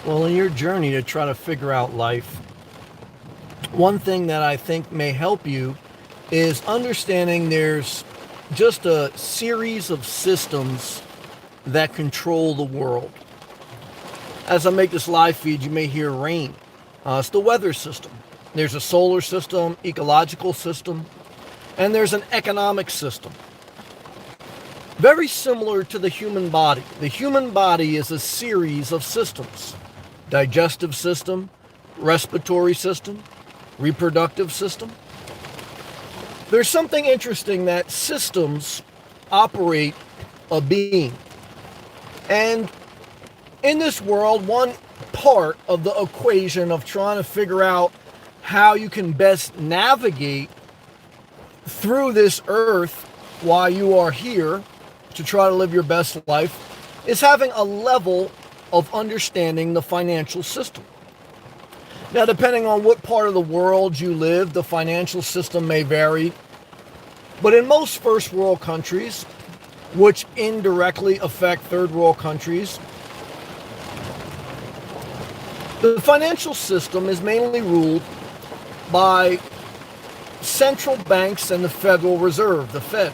Well, in your journey to try to figure out life, one thing that I think may help you is understanding there's just a series of systems that control the world. As I make this live feed, you may hear rain. It's the weather system. There's a solar system, ecological system, and there's an economic system. Very similar to the human body. The human body is a series of systems: digestive system, respiratory system, reproductive system. There's something interesting that systems operate a being. And in this world, one part of the equation of trying to figure out how you can best navigate through this earth while you are here to try to live your best life is having a level of understanding the financial system. Now, depending on what part of the world you live, the financial system may vary. But in most first world countries, which indirectly affect third world countries, the financial system is mainly ruled by central banks and the Federal Reserve, the Fed.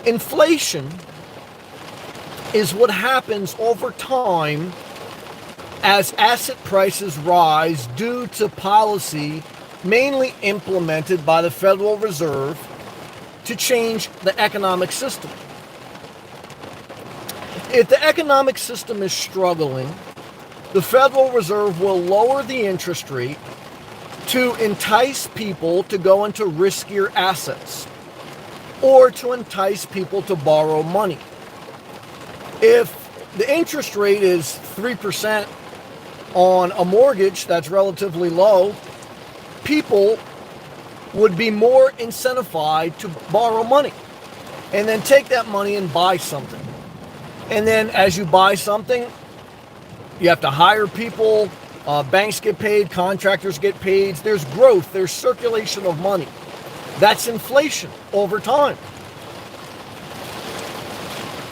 Inflation is what happens over time as asset prices rise due to policy mainly implemented by the Federal Reserve to change the economic system. If the economic system is struggling, the Federal Reserve will lower the interest rate to entice people to go into riskier assets or to entice people to borrow money. If the interest rate is 3% on a mortgage that's relatively low, people would be more incentivized to borrow money and then take that money and buy something. And then as you buy something, you have to hire people, banks get paid, contractors get paid, there's growth, there's circulation of money. That's inflation over time.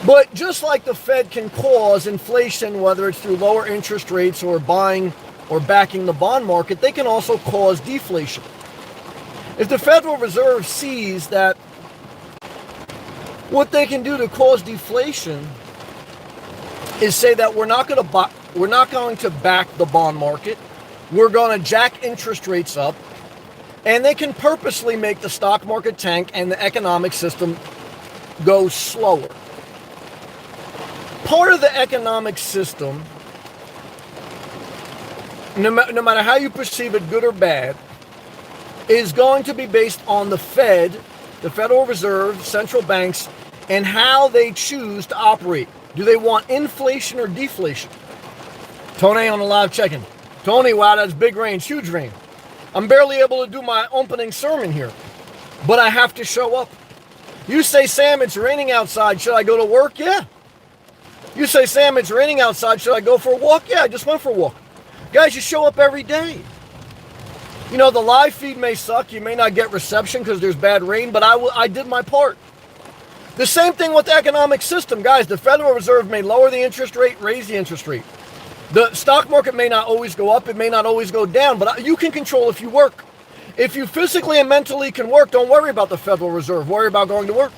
But just like the Fed can cause inflation, whether it's through lower interest rates or buying or backing the bond market, they can also cause deflation. If the Federal Reserve sees that what they can do to cause deflation is say that we're not going to back the bond market, we're going to jack interest rates up, and they can purposely make the stock market tank and the economic system go slower. Part of the economic system, no matter how you perceive it, good or bad, is going to be based on the Fed, the Federal Reserve, central banks, and how they choose to operate. Do they want inflation or deflation? Tony on the live check-in. Tony, wow, that's big rain, huge rain. I'm barely able to do my opening sermon here, but I have to show up. You say, Sam, it's raining outside. Should I go to work? Yeah. You say, Sam, it's raining outside. Should I go for a walk? Yeah, I just went for a walk. Guys, you show up every day. You know, the live feed may suck. You may not get reception because there's bad rain, but I did my part. The same thing with the economic system. Guys, the Federal Reserve may lower the interest rate, raise the interest rate. The stock market may not always go up. It may not always go down, but you can control if you work. If you physically and mentally can work, don't worry about the Federal Reserve. Worry about going to work.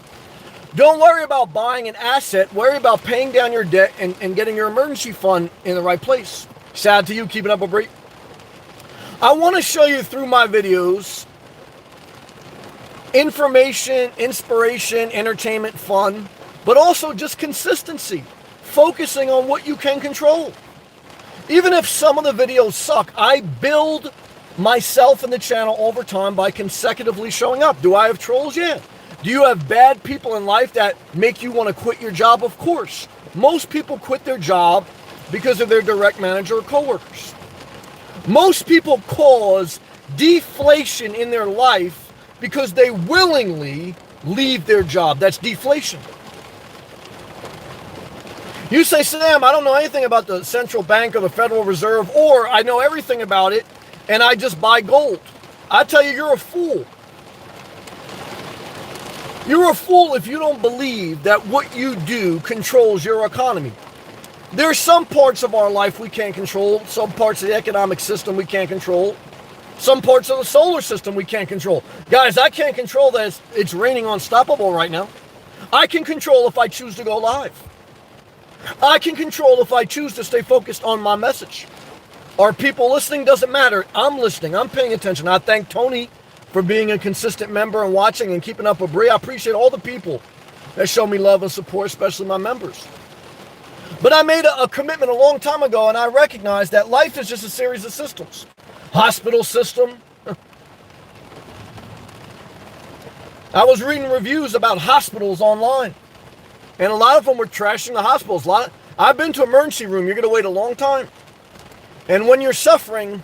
Don't worry about buying an asset. Worry about paying down your debt and getting your emergency fund in the right place. Sad to you, keeping up a break. I want to show you through my videos information, inspiration, entertainment, fun, but also just consistency, focusing on what you can control. Even if some of the videos suck, I build myself and the channel over time by consecutively showing up. Do I have trolls? Yeah. Do you have bad people in life that make you want to quit your job? Of course. Most people quit their job because of their direct manager or coworkers. Most people cause deflation in their life because they willingly leave their job. That's deflation. You say, Sam, I don't know anything about the central bank or the Federal Reserve, or I know everything about it and I just buy gold. I tell you, you're a fool. You're a fool if you don't believe that what you do controls your economy. There's some parts of our life we can't control. Some parts of the economic system we can't control. Some parts of the solar system we can't control. Guys, I can't control that it's raining unstoppable right now. I can control if I choose to go live. I can control if I choose to stay focused on my message. Are people listening? Doesn't matter. I'm listening. I'm paying attention. I thank Tony for being a consistent member and watching and keeping up with Bree. I appreciate all the people that show me love and support, especially my members. But I made a commitment a long time ago, and I recognize that life is just a series of systems. Hospital system. I was reading reviews about hospitals online, and a lot of them were trashing the hospitals. I've been to emergency room. You're going to wait a long time. And when you're suffering,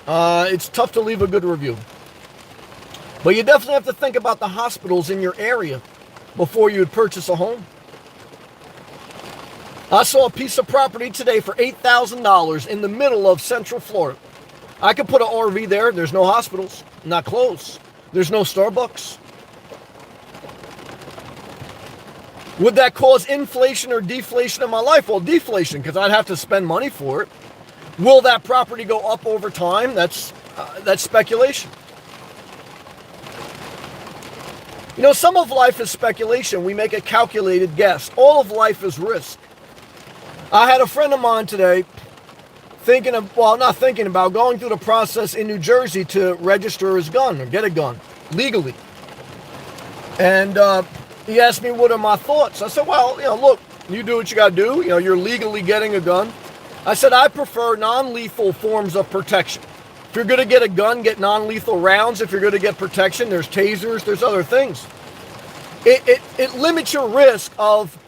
it's tough to leave a good review. But you definitely have to think about the hospitals in your area before you would purchase a home. I saw a piece of property today for $8,000 in the middle of Central Florida. I could put an RV there. There's no hospitals, not close. There's no Starbucks. Would that cause inflation or deflation in my life? Well, deflation, because I'd have to spend money for it. Will that property go up over time? That's speculation. You know, some of life is speculation. We make a calculated guess. All of life is risk. I had a friend of mine today not thinking about going through the process in New Jersey to register his gun or get a gun legally. And he asked me what are my thoughts. I said, well, look, you do what you got to do. You're legally getting a gun. I said, I prefer non-lethal forms of protection. If you're going to get a gun, get non-lethal rounds. If you're going to get protection, there's tasers, there's other things. It limits your risk of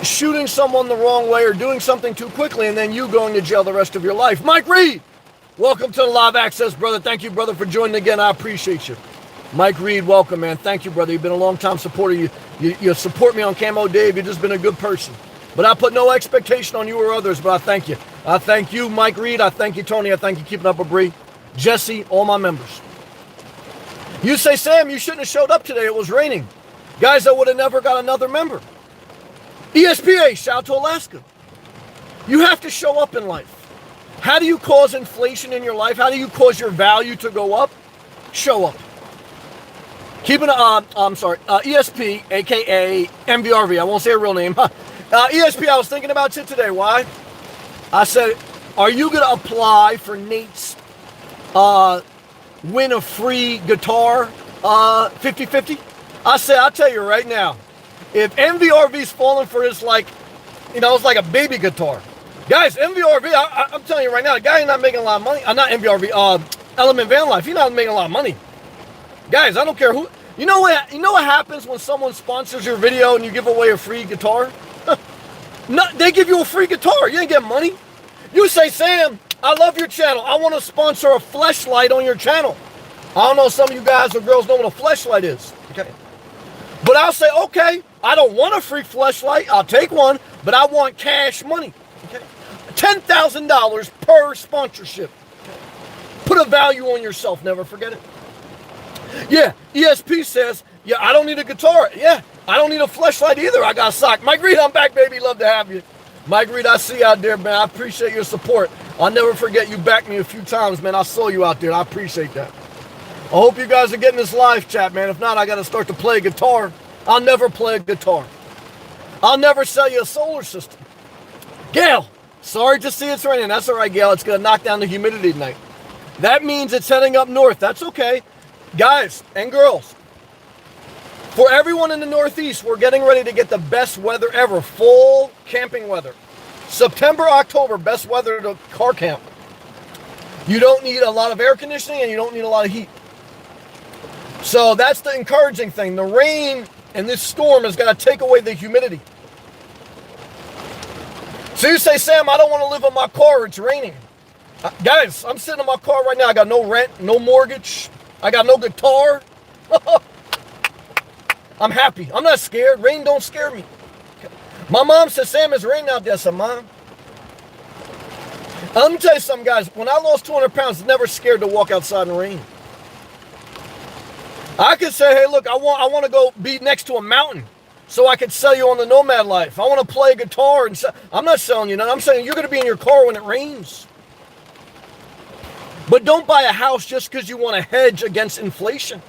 shooting someone the wrong way or doing something too quickly and then you going to jail the rest of your life. Mike Reed, welcome to the Live Access, brother. Thank you, brother, for joining again. I appreciate you. Mike Reed, welcome, man. Thank you, brother. You've been a long-time supporter. You support me on Camo Dave. You've just been a good person. But I put no expectation on you or others, but I thank you. I thank you, Mike Reed. I thank you, Tony. I thank you keeping up with Bree. Jesse, all my members. You say, Sam, you shouldn't have showed up today. It was raining. Guys, I would have never got another member. ESPA, shout out to Alaska. You have to show up in life. How do you cause inflation in your life? How do you cause your value to go up? Show up. ESP, aka MVRV. I won't say a real name. ESP, I was thinking about you today. Why? I said, are you going to apply for Nate's win a free guitar 50-50? I said, I'll tell you right now, if MVRV's falling for his, it's like a baby guitar. Guys, MVRV, I'm telling you right now, the guy ain't not making a lot of money. Not MVRV, Element Van Life. He's not making a lot of money. Guys, I don't care who. You know what happens when someone sponsors your video and you give away a free guitar? No, they give you a free guitar. You ain't getting money. You say, Sam, I love your channel. I want to sponsor a fleshlight on your channel. I don't know if some of you guys or girls know what a fleshlight is. Okay. But I'll say, okay, I don't want a free fleshlight. I'll take one, but I want cash money. Okay. $10,000 per sponsorship. Put a value on yourself. Never forget it. Yeah, ESP says, yeah, I don't need a guitar. Yeah, I don't need a fleshlight either. I got a sock. Mike Reed, I'm back, baby. Love to have you. Mike Reed, I see you out there, man. I appreciate your support. I'll never forget you backed me a few times, man. I saw you out there. I appreciate that. I hope you guys are getting this live chat, man. If not, I got to start to play guitar. I'll never play a guitar. I'll never sell you a solar system. Gail, sorry to see it's raining. That's all right, Gail. It's going to knock down the humidity tonight. That means it's heading up north. That's okay. Guys and girls, for everyone in the Northeast, we're getting ready to get the best weather ever. Full camping weather. September, October, best weather to car camp. You don't need a lot of air conditioning and you don't need a lot of heat. So that's the encouraging thing. The rain and this storm is going to take away the humidity. So you say, Sam, I don't want to live in my car. It's raining. Guys, I'm sitting in my car right now. I got no rent, no mortgage. I got no guitar. I'm happy. I'm not scared. Rain don't scare me. My mom says, Sam, it's raining out there. I said, Mom. Let me tell you something, guys. When I lost 200 pounds, I was never scared to walk outside in the rain. I could say, hey, look, I want to go be next to a mountain. so I could sell you on the nomad life. I want to play guitar and I'm not selling you nothing. I'm saying you're going to be in your car when it rains. But don't buy a house just because you want to hedge against inflation.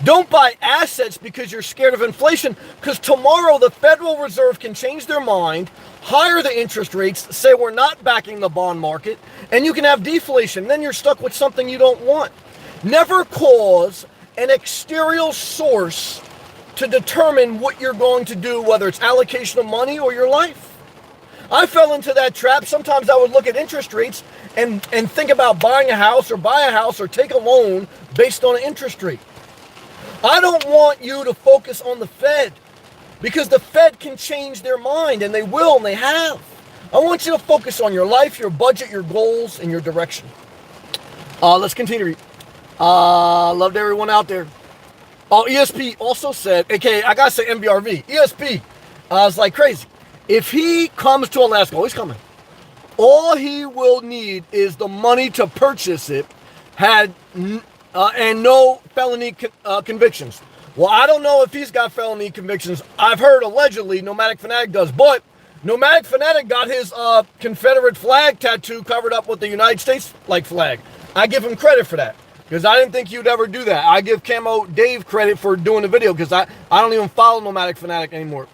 Don't buy assets because you're scared of inflation, because tomorrow the Federal Reserve can change their mind, higher the interest rates, say we're not backing the bond market, and you can have deflation. Then you're stuck with something you don't want. Never cause an external source to determine what you're going to do, whether it's allocation of money or your life. I fell into that trap. Sometimes I would look at interest rates and think about buying a house or buy a house or take a loan based on an interest rate. I don't want you to focus on the Fed, because the Fed can change their mind, and they will, and they have. I want you to focus on your life, your budget, your goals, and your direction. Let's continue. Loved everyone out there. Oh, ESP also said, aka I gotta say MBRV, ESP, it's like crazy. If he comes to Alaska, oh, he's coming. All he will need is the money to purchase it, and no felony convictions. Well, I don't know if he's got felony convictions. I've heard allegedly Nomadic Fanatic does, but Nomadic Fanatic got his Confederate flag tattoo covered up with the United States flag. I give him credit for that, because I didn't think he'd ever do that. I give Camo Dave credit for doing the video, because I don't even follow Nomadic Fanatic anymore.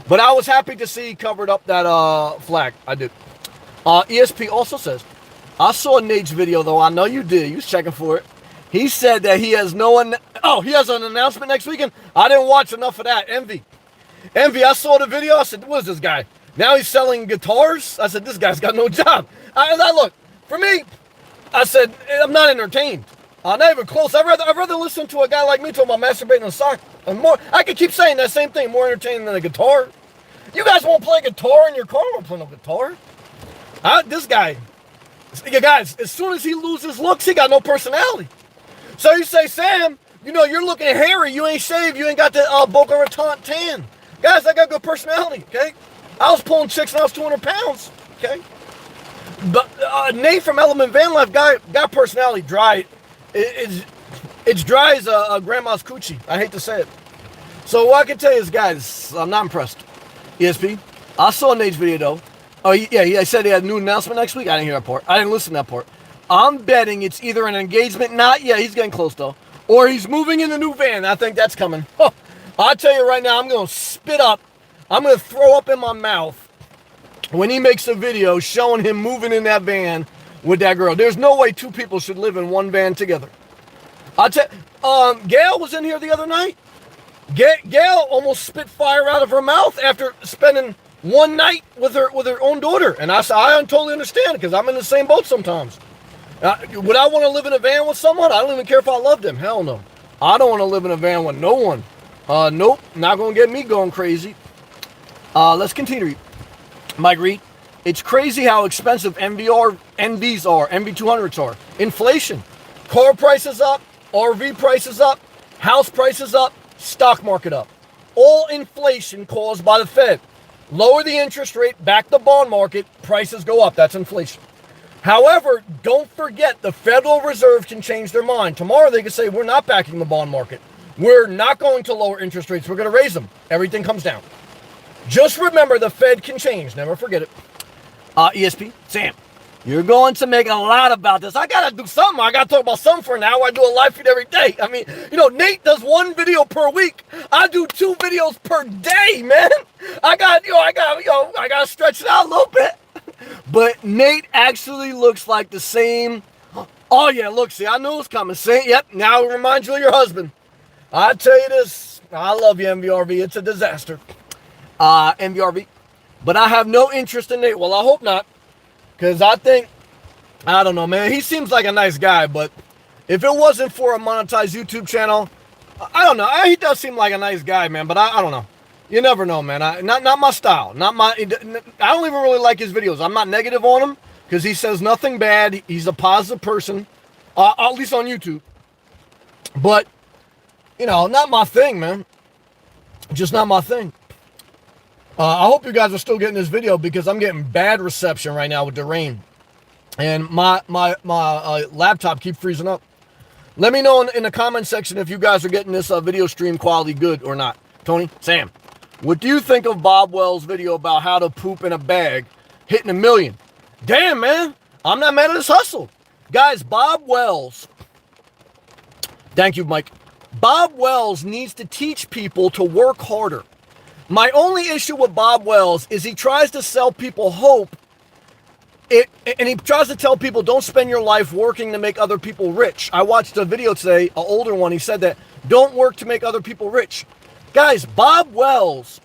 But I was happy to see he covered up that flag. I did. ESP also says, I saw Nate's video, though. I know you did. You was checking for it. He said that he has he has an announcement next weekend. I didn't watch enough of that. Envy, I saw the video. I said, what is this guy? Now he's selling guitars? I said, this guy's got no job. I look, for me, I said, I'm not entertained. Not even close. I'd rather listen to a guy like me talk about masturbating on sock. I could keep saying that same thing, more entertaining than a guitar. You guys won't play guitar in your car? I won't play no guitar. This guy, you guys, as soon as he loses looks, he got no personality. So you say, Sam, you're looking hairy. You ain't shaved. You ain't got the Boca Raton tan. Guys, I got good personality, okay? I was pulling chicks when I was 200 pounds, okay? But Nate from Element Van Life got personality. Dry. It's dry as a grandma's coochie. I hate to say it. So what I can tell you is, guys, I'm not impressed. ESP, I saw Nate's video, though. Oh, yeah, he said he had a new announcement next week. I didn't hear that part. I didn't listen to that part. I'm betting it's either an engagement, he's getting close, though, or he's moving in the new van. I think that's coming. Oh, I'll tell you right now, I'm going to spit up. I'm going to throw up in my mouth when he makes a video showing him moving in that van with that girl. There's no way two people should live in one van together. Gail was in here the other night. Gail almost spit fire out of her mouth after spending one night with her own daughter. And I said, I totally understand, because I'm in the same boat sometimes. Would I want to live in a van with someone? I don't even care if I love them. Hell no. I don't want to live in a van with no one. Nope. Not going to get me going crazy. Let's continue. Mike Reed. It's crazy how expensive NVs are. NV200s are. Inflation. Car prices up. RV prices up. House prices up. Stock market up. All inflation caused by the Fed. Lower the interest rate, back the bond market, prices go up. That's inflation. However, don't forget the Federal Reserve can change their mind. Tomorrow they can say, we're not backing the bond market. We're not going to lower interest rates. We're going to raise them. Everything comes down. Just remember, the Fed can change. Never forget it. ESP, Sam, you're going to make a lot about this. I got to do something. I got to talk about something for an hour. I do a live feed every day. I mean, Nate does one video per week. I do 2 videos per day, man. I got to stretch it out a little bit. But Nate actually looks like the same. Oh, yeah, look, see, I knew it was coming. See, yep, now it reminds you of your husband. I tell you this, I love you, MVRV. It's a disaster. MVRV. But I have no interest in Nate. Well, I hope not. Because I don't know, man. He seems like a nice guy, but if it wasn't for a monetized YouTube channel, I don't know. He does seem like a nice guy, man, but I don't know. You never know, man. Not my style. I don't even really like his videos. I'm not negative on him because he says nothing bad. He's a positive person, at least on YouTube. But, not my thing, man. Just not my thing. I hope you guys are still getting this video, because I'm getting bad reception right now with the rain. And my laptop keeps freezing up. Let me know in the comment section if you guys are getting this video stream quality good or not. Tony, Sam. What do you think of Bob Wells' video about how to poop in a bag, hitting 1 million? Damn, man. I'm not mad at his hustle. Guys, Bob Wells, thank you, Mike. Bob Wells needs to teach people to work harder. My only issue with Bob Wells is he tries to sell people hope, and he tries to tell people don't spend your life working to make other people rich. I watched a video today, an older one. He said that don't work to make other people rich. Guys, Bob Wells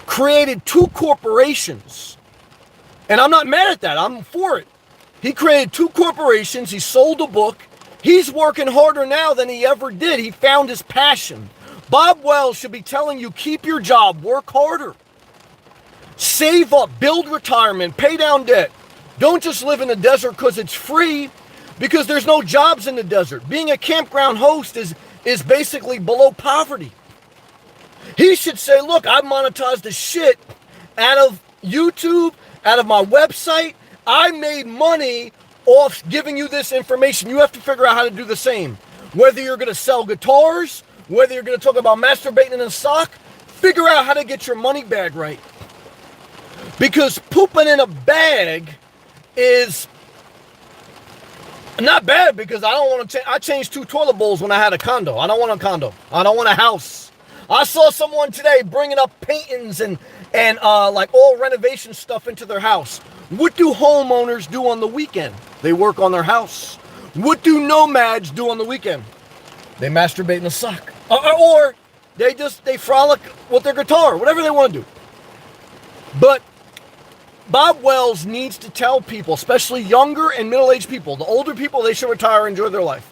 created 2 corporations, and I'm not mad at that. I'm for it. He created 2 corporations. He sold a book. He's working harder now than he ever did. He found his passion. Bob Wells should be telling you, keep your job, work harder. Save up, build retirement, pay down debt. Don't just live in the desert because it's free, because there's no jobs in the desert. Being a campground host is basically below poverty. He should say, look, I monetized the shit out of YouTube, out of my website. I made money off giving you this information. You have to figure out how to do the same. Whether you're going to sell guitars, whether you're going to talk about masturbating in a sock, figure out how to get your money bag right. Because pooping in a bag is not bad, because I don't want to I changed 2 toilet bowls when I had a condo. I don't want a condo. I don't want a house. I saw someone today bringing up paintings and like all renovation stuff into their house. What do homeowners do on the weekend? They work on their house. What do nomads do on the weekend? They masturbate in a sock. Or they frolic with their guitar, whatever they want to do. But Bob Wells needs to tell people, especially younger and middle-aged people, the older people, they should retire and enjoy their life.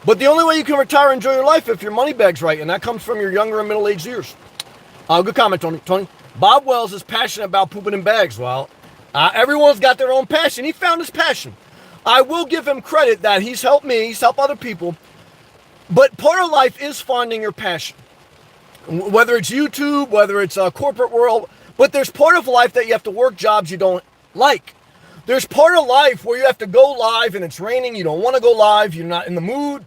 But the only way you can retire and enjoy your life if your money bag's right, and that comes from your younger and middle-aged years. Good comment, Tony. Tony, Bob Wells is passionate about pooping in bags. Well, everyone's got their own passion. He found his passion. I will give him credit that he's helped me, he's helped other people. But part of life is finding your passion. Whether it's YouTube, whether it's a corporate world, but there's part of life that you have to work jobs you don't like. There's part of life where you have to go live and it's raining, you don't want to go live, you're not in the mood.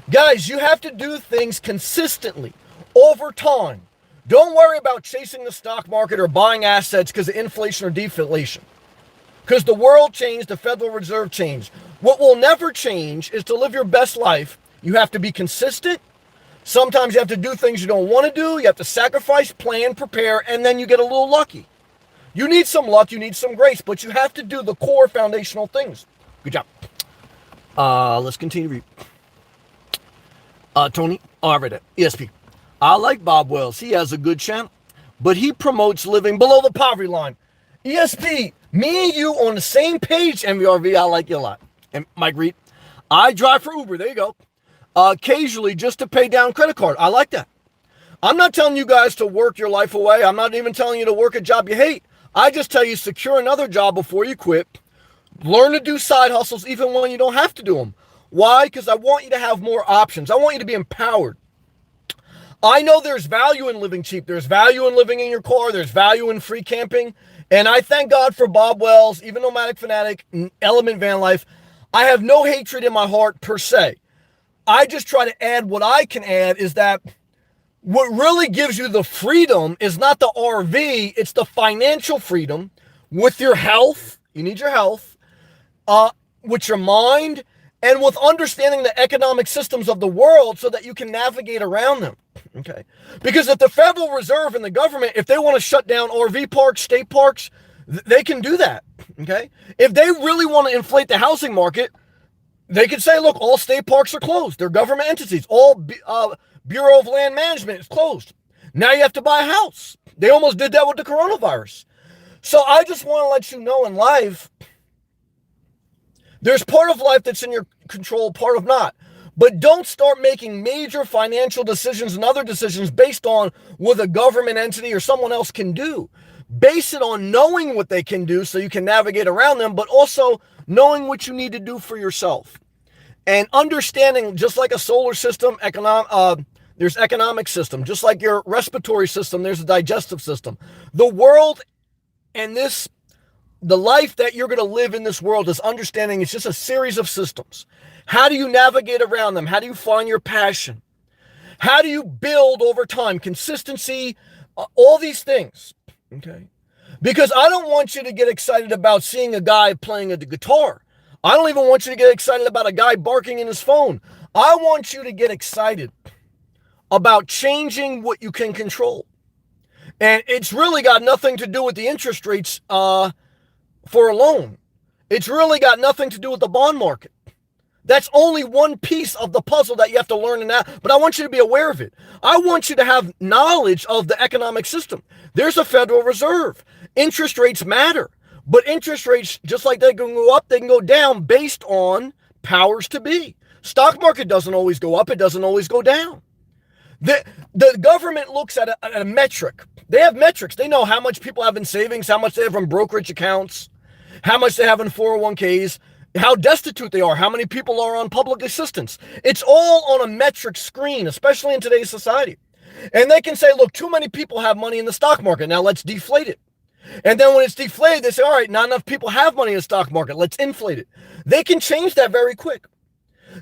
Guys, you have to do things consistently, over time. Don't worry about chasing the stock market or buying assets because of inflation or deflation. Because the world changed, the Federal Reserve changed. What will never change is to live your best life. You have to be consistent. Sometimes you have to do things you don't want to do. You have to sacrifice, plan, prepare, and then you get a little lucky. You need some luck, you need some grace, but you have to do the core foundational things. Good job. Let's continue. Tony, I read it. ESP. I like Bob Wells. He has a good channel, but he promotes living below the poverty line. ESP, me and you on the same page, MVRV. I like you a lot. And Mike Reed, I drive for Uber. There you go. Occasionally just to pay down credit card. I like that. I'm not telling you guys to work your life away. I'm not even telling you to work a job you hate. I just tell you secure another job before you quit. Learn to do side hustles even when you don't have to do them. Why? Because I want you to have more options. I want you to be empowered. I know there's value in living cheap. There's value in living in your car. There's value in free camping. And I thank God for Bob Wells, even Nomadic Fanatic, Element Van Life. I have no hatred in my heart per se. I just try to add what I can add is that what really gives you the freedom is not the RV, it's the financial freedom with your health. You need your health, with your mind, and with understanding the economic systems of the world so that you can navigate around them. Okay. Because if the Federal Reserve and the government, if they want to shut down RV parks, state parks, they can do that. Okay. If they really want to inflate the housing market, they could say, look, all state parks are closed. They're government entities. All Bureau of Land Management is closed. Now you have to buy a house. They almost did that with the coronavirus. So I just want to let you know in life, there's part of life that's in your control, part of not. But don't start making major financial decisions and other decisions based on what a government entity or someone else can do. Base it on knowing what they can do so you can navigate around them, but also knowing what you need to do for yourself. And understanding, just like a solar system, there's economic system. Just like your respiratory system, there's a digestive system. The world and the life that you're going to live in this world is understanding it's just a series of systems. How do you navigate around them? How do you find your passion? How do you build over time? Consistency, all these things. Okay. Because I don't want you to get excited about seeing a guy playing the guitar. I don't even want you to get excited about a guy barking in his phone. I want you to get excited about changing what you can control. And it's really got nothing to do with the interest rates for a loan. It's really got nothing to do with the bond market. That's only one piece of the puzzle that you have to learn in that, but I want you to be aware of it. I want you to have knowledge of the economic system. There's a Federal Reserve. Interest rates matter, but interest rates, just like they can go up, they can go down based on powers to be. Stock market doesn't always go up. It doesn't always go down. The government looks at a metric. They have metrics. They know how much people have in savings, how much they have in brokerage accounts, how much they have in 401ks, how destitute they are, how many people are on public assistance. It's all on a metric screen, especially in today's society. And they can say, look, too many people have money in the stock market. Now let's deflate it. And then when it's deflated, they say, all right, not enough people have money in the stock market. Let's inflate it. They can change that very quick.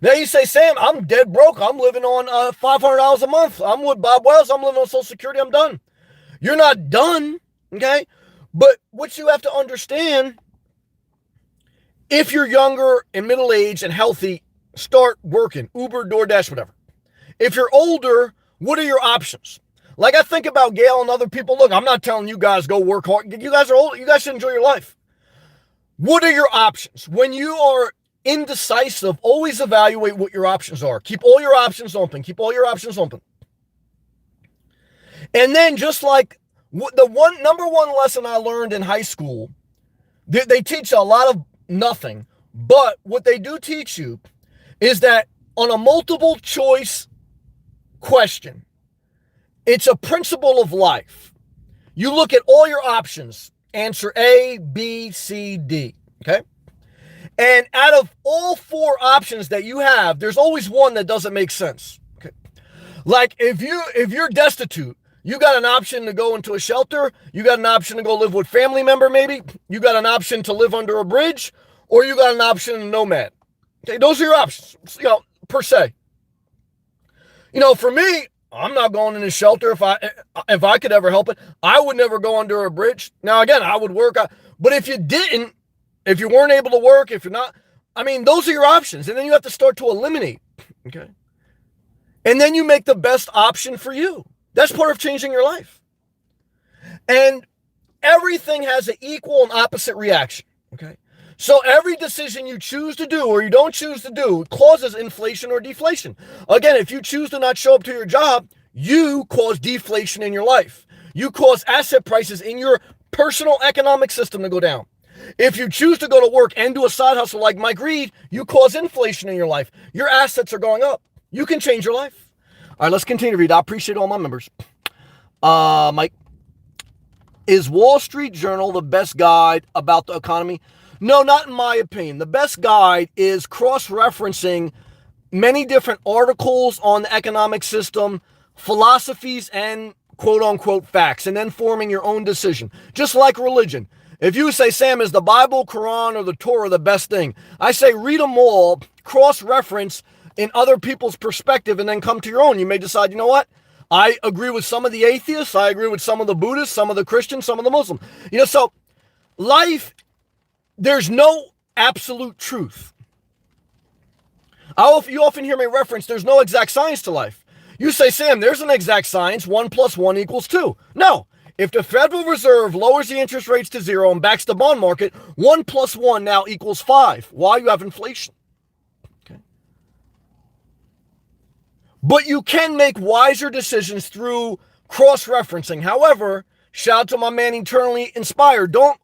Now you say, Sam, I'm dead broke. I'm living on $500 a month. I'm with Bob Wells. I'm living on Social Security. I'm done. You're not done, okay? But what you have to understand, if you're younger and middle-aged and healthy, start working, Uber, DoorDash, whatever. If you're older, what are your options? Like I think about Gail and other people. Look, I'm not telling you guys go work hard. You guys are old. You guys should enjoy your life. What are your options? When you are indecisive, always evaluate what your options are. Keep all your options open. Keep all your options open. And then just like the number one lesson I learned in high school, they teach a lot of nothing, but what they do teach you is that on a multiple choice question, it's a principle of life. You look at all your options, answer A, B, C, D, okay? And out of all four options that you have, there's always one that doesn't make sense. Okay. Like if you're destitute, you got an option to go into a shelter, you got an option to go live with family member maybe, you got an option to live under a bridge, or you got an option to nomad. Okay, those are your options, per se. For me, I'm not going in a shelter if I could ever help it. I would never go under a bridge. Now again, I would work, but if you weren't able to work, if you're not, those are your options. And then you have to start to eliminate. Okay. And then you make the best option for you. That's part of changing your life. And everything has an equal and opposite reaction. Okay. So every decision you choose to do or you don't choose to do causes inflation or deflation. Again, if you choose to not show up to your job, you cause deflation in your life. You cause asset prices in your personal economic system to go down. If you choose to go to work and do a side hustle like Mike Reed, you cause inflation in your life. Your assets are going up. You can change your life. All right, let's continue to read. I appreciate all my members. Mike, is Wall Street Journal the best guide about the economy? No, not in my opinion. The best guide is cross-referencing many different articles on the economic system, philosophies, and quote-unquote facts, and then forming your own decision. Just like religion. If you say, Sam, is the Bible, Quran, or the Torah the best thing? I say read them all, cross-reference in other people's perspective, and then come to your own. You may decide, you know what? I agree with some of the atheists. I agree with some of the Buddhists, some of the Christians, some of the Muslims. So life, there's no absolute truth. You often hear me reference, there's no exact science to life. You say, Sam, there's an exact science, 1 + 1 = 2. No. If the Federal Reserve lowers the interest rates to 0 and backs the bond market, 1 + 1 now equals 5. Why? You have inflation. Okay. But you can make wiser decisions through cross-referencing. However, shout out to my man Eternally Inspired. Don't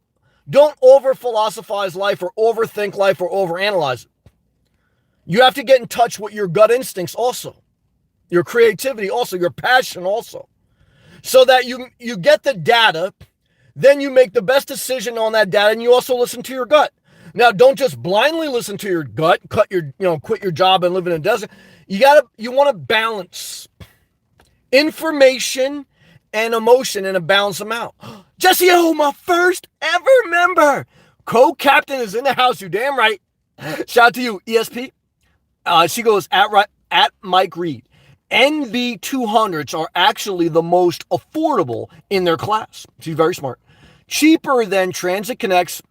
over-philosophize life or overthink life or overanalyze it. You have to get in touch with your gut instincts also. Your creativity also, your passion also. So that you get the data, then you make the best decision on that data, and you also listen to your gut. Now, don't just blindly listen to your gut, quit your job and live in a desert. You want to balance information and emotion and balance them out. Jesse, my first ever member. Co-captain is in the house. You damn right. Shout out to you, ESP. She goes at Mike Reed. NB200s are actually the most affordable in their class. She's very smart. Cheaper than Transit Connect's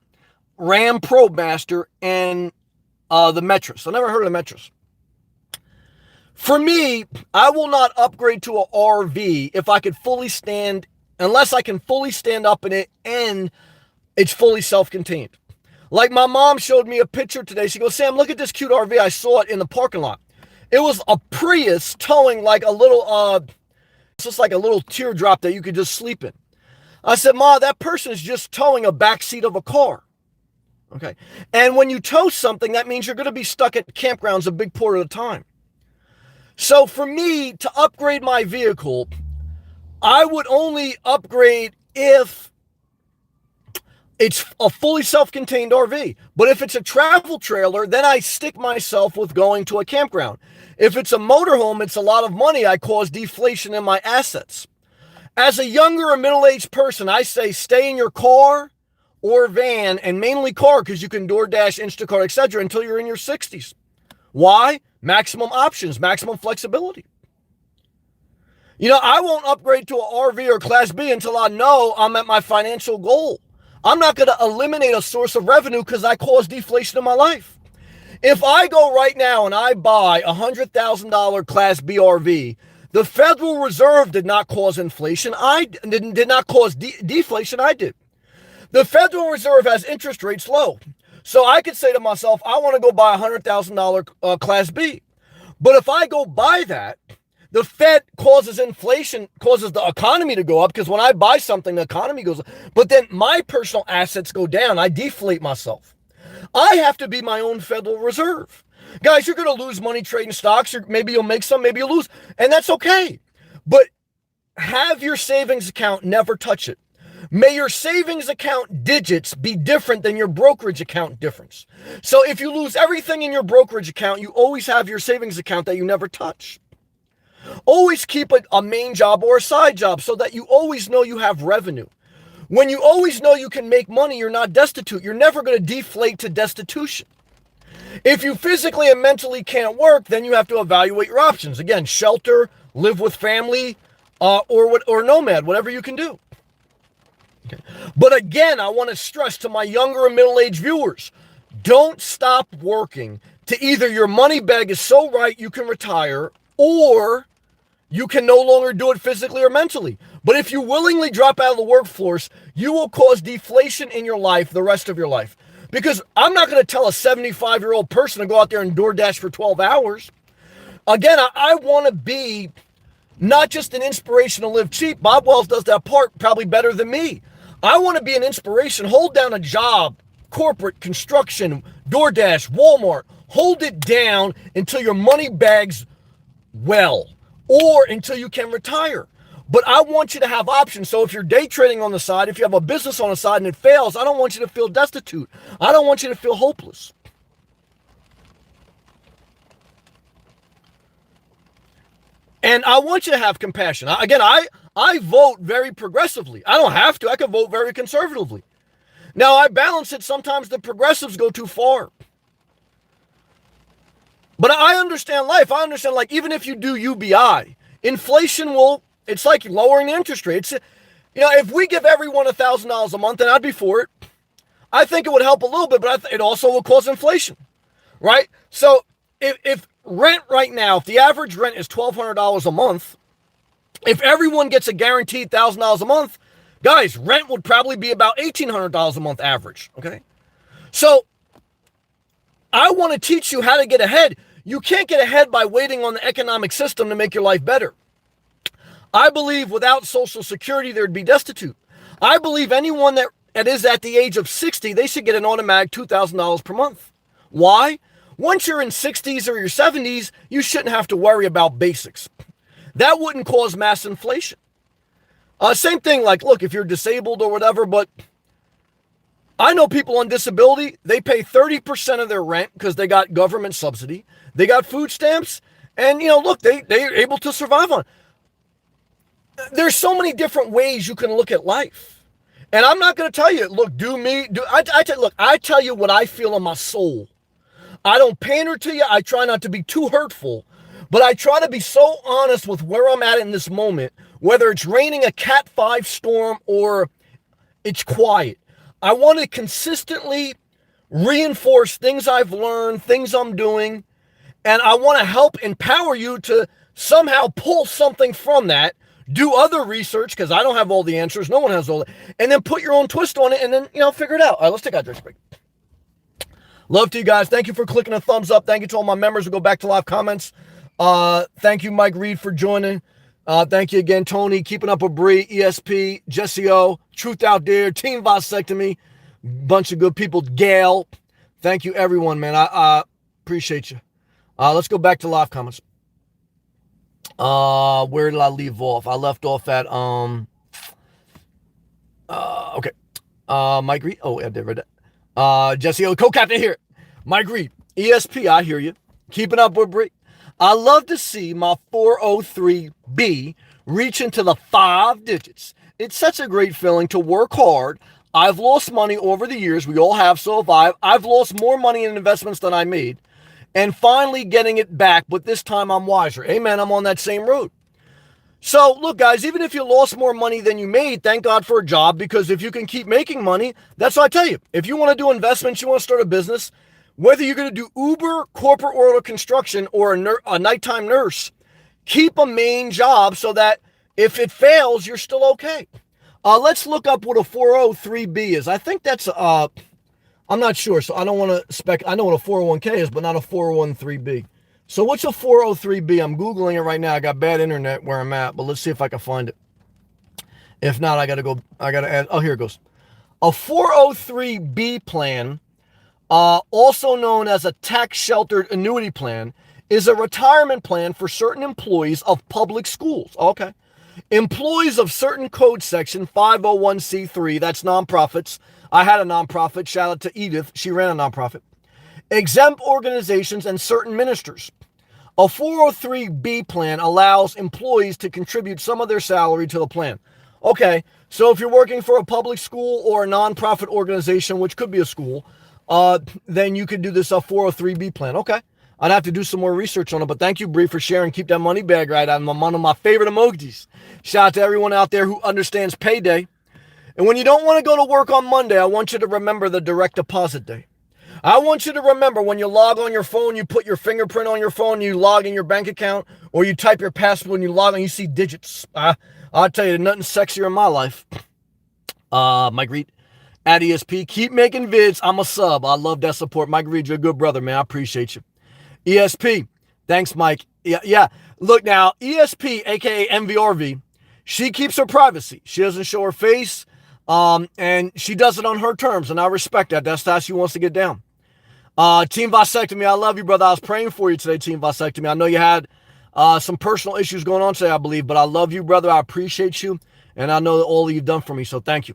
Ram ProMaster and the Metris. I never heard of the Metris. For me, I will not upgrade to an RV if I could fully stand, unless I can fully stand up in it and it's fully self-contained. Like my mom showed me a picture today. She goes, Sam, look at this cute RV. I saw it in the parking lot. It was a Prius towing like a little, it's just like a little teardrop that you could just sleep in. I said, Ma, that person is just towing a back seat of a car. Okay. And when you tow something, that means you're going to be stuck at campgrounds a big part of the time. So for me to upgrade my vehicle, I would only upgrade if it's a fully self-contained RV. But if it's a travel trailer, then I stick myself with going to a campground. If it's a motorhome, it's a lot of money. I cause deflation in my assets. As a younger or middle-aged person, I say stay in your car or van, and mainly car because you can DoorDash, Instacart, etc. until you're in your 60s. Why? Maximum options, maximum flexibility. You know, I won't upgrade to an RV or Class B until I know I'm at my financial goal. I'm not going to eliminate a source of revenue because I cause deflation in my life. If I go right now and I buy a $100,000 Class B RV, the Federal Reserve did not cause inflation. I did not cause deflation. I did. The Federal Reserve has interest rates low. So I could say to myself, I want to go buy a $100,000 Class B. But if I go buy that, the Fed causes inflation, causes the economy to go up because when I buy something, the economy goes up. But then my personal assets go down. I deflate myself. I have to be my own Federal Reserve. Guys, you're going to lose money trading stocks. Or maybe you'll make some, maybe you'll lose. And that's okay. But have your savings account, never touch it. May your savings account digits be different than your brokerage account difference. So if you lose everything in your brokerage account, you always have your savings account that you never touch. Always keep a main job or a side job so that you always know you have revenue. When you always know you can make money, you're not destitute. You're never going to deflate to destitution. If you physically and mentally can't work, then you have to evaluate your options. Again, shelter, live with family, or nomad, whatever you can do. Okay. But again, I want to stress to my younger and middle-aged viewers, don't stop working to either your money bag is so right you can retire, or you can no longer do it physically or mentally. But if you willingly drop out of the workforce, you will cause deflation in your life the rest of your life. Because I'm not going to tell a 75-year-old person to go out there and DoorDash for 12 hours. Again, I want to be not just an inspiration to live cheap. Bob Wells does that part probably better than me. I want to be an inspiration. Hold down a job, corporate, construction, DoorDash, Walmart. Hold it down until your money bag's well, or until you can retire. But I want you to have options. So if you're day trading on the side, if you have a business on the side and it fails, I don't want you to feel destitute. I don't want you to feel hopeless. And I want you to have compassion. Again, I vote very progressively. I don't have to. I can vote very conservatively. Now, I balance it. Sometimes the progressives go too far. But I understand life. I understand, like, even if you do UBI, inflation will, it's like lowering the interest rate. It's, you know, if we give everyone $1,000 a month, then I'd be for it. I think it would help a little bit, but it also will cause inflation, right? So if rent right now, if the average rent is $1,200 a month, if everyone gets a guaranteed $1,000 a month, guys, rent would probably be about $1,800 a month average, okay? So I want to teach you how to get ahead. You can't get ahead by waiting on the economic system to make your life better. I believe without Social Security, there'd be destitute. I believe anyone that is at the age of 60, they should get an automatic $2,000 per month. Why? Once you're in 60s or your 70s, you shouldn't have to worry about basics. That wouldn't cause mass inflation. Same thing, like, look, if you're disabled or whatever, but I know people on disability, they pay 30% of their rent because they got government subsidy. They got food stamps, and, you know, look, they're able to survive on it. There's so many different ways you can look at life. And I'm not going to tell you, look, I tell you what I feel in my soul. I don't pander to you. I try not to be too hurtful. But I try to be so honest with where I'm at in this moment, whether it's raining a Cat 5 storm or it's quiet. I want to consistently reinforce things I've learned, things I'm doing, and I want to help empower you to somehow pull something from that, do other research, because I don't have all the answers, no one has all the, and then put your own twist on it, and then, figure it out. All right, let's take a drink break. Love to you guys. Thank you for clicking a thumbs up. Thank you to all my members who go back to live comments. Thank you, Mike Reed, for joining. Thank you again, Tony, keeping up with Bree, ESP, Jesse O, Truth Out There, Team Vasectomy, bunch of good people, Gail. Thank you, everyone, man. I appreciate you. Let's go back to live comments. Where did I leave off? I left off at, okay. Mike Reed. Oh, I did read that. Jesse O, co-captain here. Mike Reed, ESP, I hear you. Keeping up with Bree. I love to see my 403B reach into the 5 digits. It's such a great feeling to work hard. I've lost money over the years. We all have, so have I. I've lost more money in investments than I made. And finally getting it back, but this time I'm wiser. Amen, I'm on that same road. So, look, guys, even if you lost more money than you made, thank God for a job, because if you can keep making money, that's what I tell you. If you want to do investments, you want to start a business, whether you're going to do Uber, corporate world of construction, or a nighttime nurse, keep a main job so that if it fails, you're still okay. Let's look up what a 403B is. I think that's, I'm not sure, so I don't want to I know what a 401k is, but not a 413B. So what's a 403B? I'm Googling it right now. I got bad internet where I'm at, but let's see if I can find it. If not, I got to add, oh, here it goes. A 403B plan, also known as a tax-sheltered annuity plan, is a retirement plan for certain employees of public schools. Okay. Employees of certain code section 501c3, that's nonprofits. I had a nonprofit. Shout out to Edith. She ran a nonprofit. Exempt organizations and certain ministers. A 403B plan allows employees to contribute some of their salary to the plan. Okay, so if you're working for a public school or a nonprofit organization, which could be a school, then you could do this 403B plan. Okay, I'd have to do some more research on it, but thank you, Bree, for sharing. Keep that money bag right. I'm one of my favorite emojis. Shout out to everyone out there who understands payday. And when you don't want to go to work on Monday, I want you to remember the direct deposit day. I want you to remember when you log on your phone, you put your fingerprint on your phone, you log in your bank account, or you type your password and you log on, you see digits. I'll tell you, there's nothing sexier in my life. Mike Reed at ESP. Keep making vids. I'm a sub. I love that support. Mike Reed, you're a good brother, man. I appreciate you. ESP. Thanks, Mike. Yeah. Look now, ESP, aka MVRV, she keeps her privacy. She doesn't show her face, and she does it on her terms, and I respect that. That's how she wants to get down. Team Vasectomy, I love you, brother. I was praying for you today, Team Vasectomy. I know you had some personal issues going on today, I believe, but I love you, brother. I appreciate you, and I know that all you've done for me, so thank you.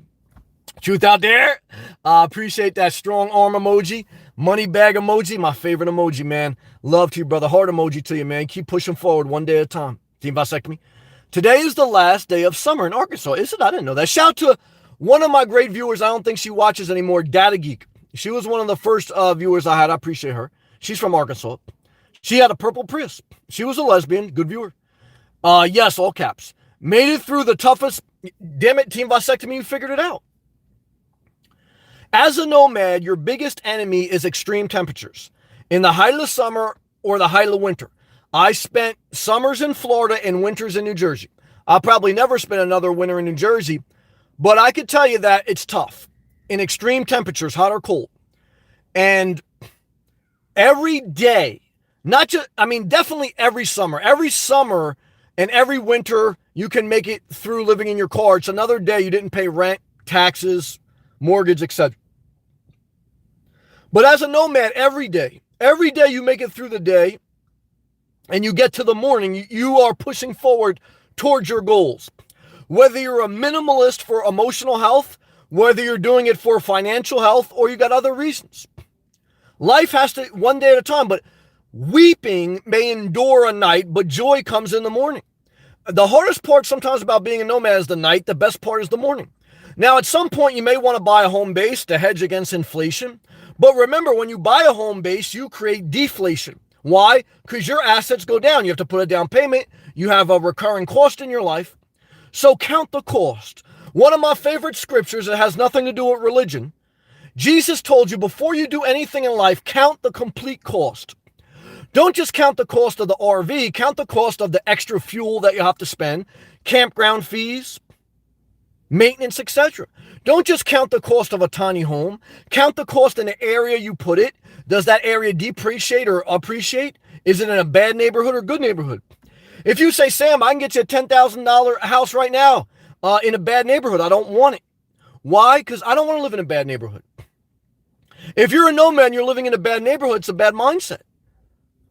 Truth Out There, appreciate that strong arm emoji. Money bag emoji, my favorite emoji, man. Love to you, brother. Heart emoji to you, man. Keep pushing forward one day at a time. Team Vasectomy. Today is the last day of summer in Arkansas. Is it? I didn't know that. Shout out to one of my great viewers. I don't think she watches anymore, Data Geek. She was one of the first viewers I had. I appreciate her. She's from Arkansas. She had a purple Prius. She was a lesbian. Good viewer. Yes, all caps. Made it through the toughest. Damn it, Team Vasectomy, you figured it out. As a nomad, your biggest enemy is extreme temperatures. In the height of summer or the height of winter. I spent summers in Florida and winters in New Jersey. I'll probably never spend another winter in New Jersey, but I could tell you that it's tough. In extreme temperatures, hot or cold. And every day, definitely every summer and every winter, you can make it through living in your car. It's another day you didn't pay rent, taxes, mortgage, etc. But as a nomad, every day you make it through the day and you get to the morning, you are pushing forward towards your goals. Whether you're a minimalist for emotional health, whether you're doing it for financial health, or you got other reasons. Life has to, one day at a time, but weeping may endure a night, but joy comes in the morning. The hardest part sometimes about being a nomad is the night. The best part is the morning. Now, at some point, you may want to buy a home base to hedge against inflation. But remember, when you buy a home base, you create deflation. Why? Because your assets go down. You have to put a down payment. You have a recurring cost in your life. So count the cost. One of my favorite scriptures that has nothing to do with religion. Jesus told you before you do anything in life, count the complete cost. Don't just count the cost of the RV, count the cost of the extra fuel that you have to spend, campground fees, maintenance, etc. Don't just count the cost of a tiny home, count the cost in the area you put it. Does that area depreciate or appreciate? Is it in a bad neighborhood or good neighborhood? If you say, Sam, I can get you a $10,000 house right now in a bad neighborhood, I don't want it. Why? Because I don't want to live in a bad neighborhood. If you're a nomad and you're living in a bad neighborhood, it's a bad mindset.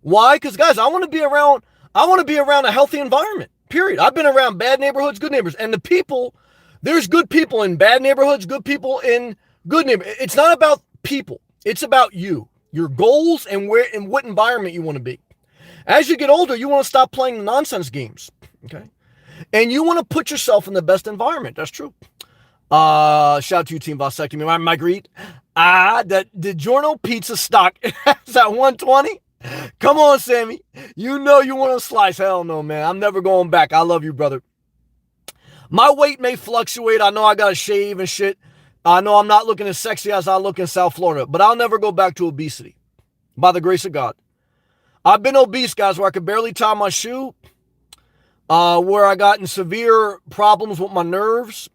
Why? Because guys, I want to be around a healthy environment. Period. I've been around bad neighborhoods, good neighbors, and the people, there's good people in bad neighborhoods, good people in good neighborhoods. It's not about people. It's about you, your goals, and where and what environment you want to be. As you get older, you want to stop playing the nonsense games. Okay. And you want to put yourself in the best environment. That's true. Shout out to you, Team Vasectomy. My greed. That DiGiorno pizza stock is at 120. Come on, Sammy. You know you want a slice. Hell no, man. I'm never going back. I love you, brother. My weight may fluctuate. I know I got to shave and shit. I know I'm not looking as sexy as I look in South Florida, but I'll never go back to obesity by the grace of God. I've been obese, guys, where I could barely tie my shoe, where I got in severe problems with my nerves.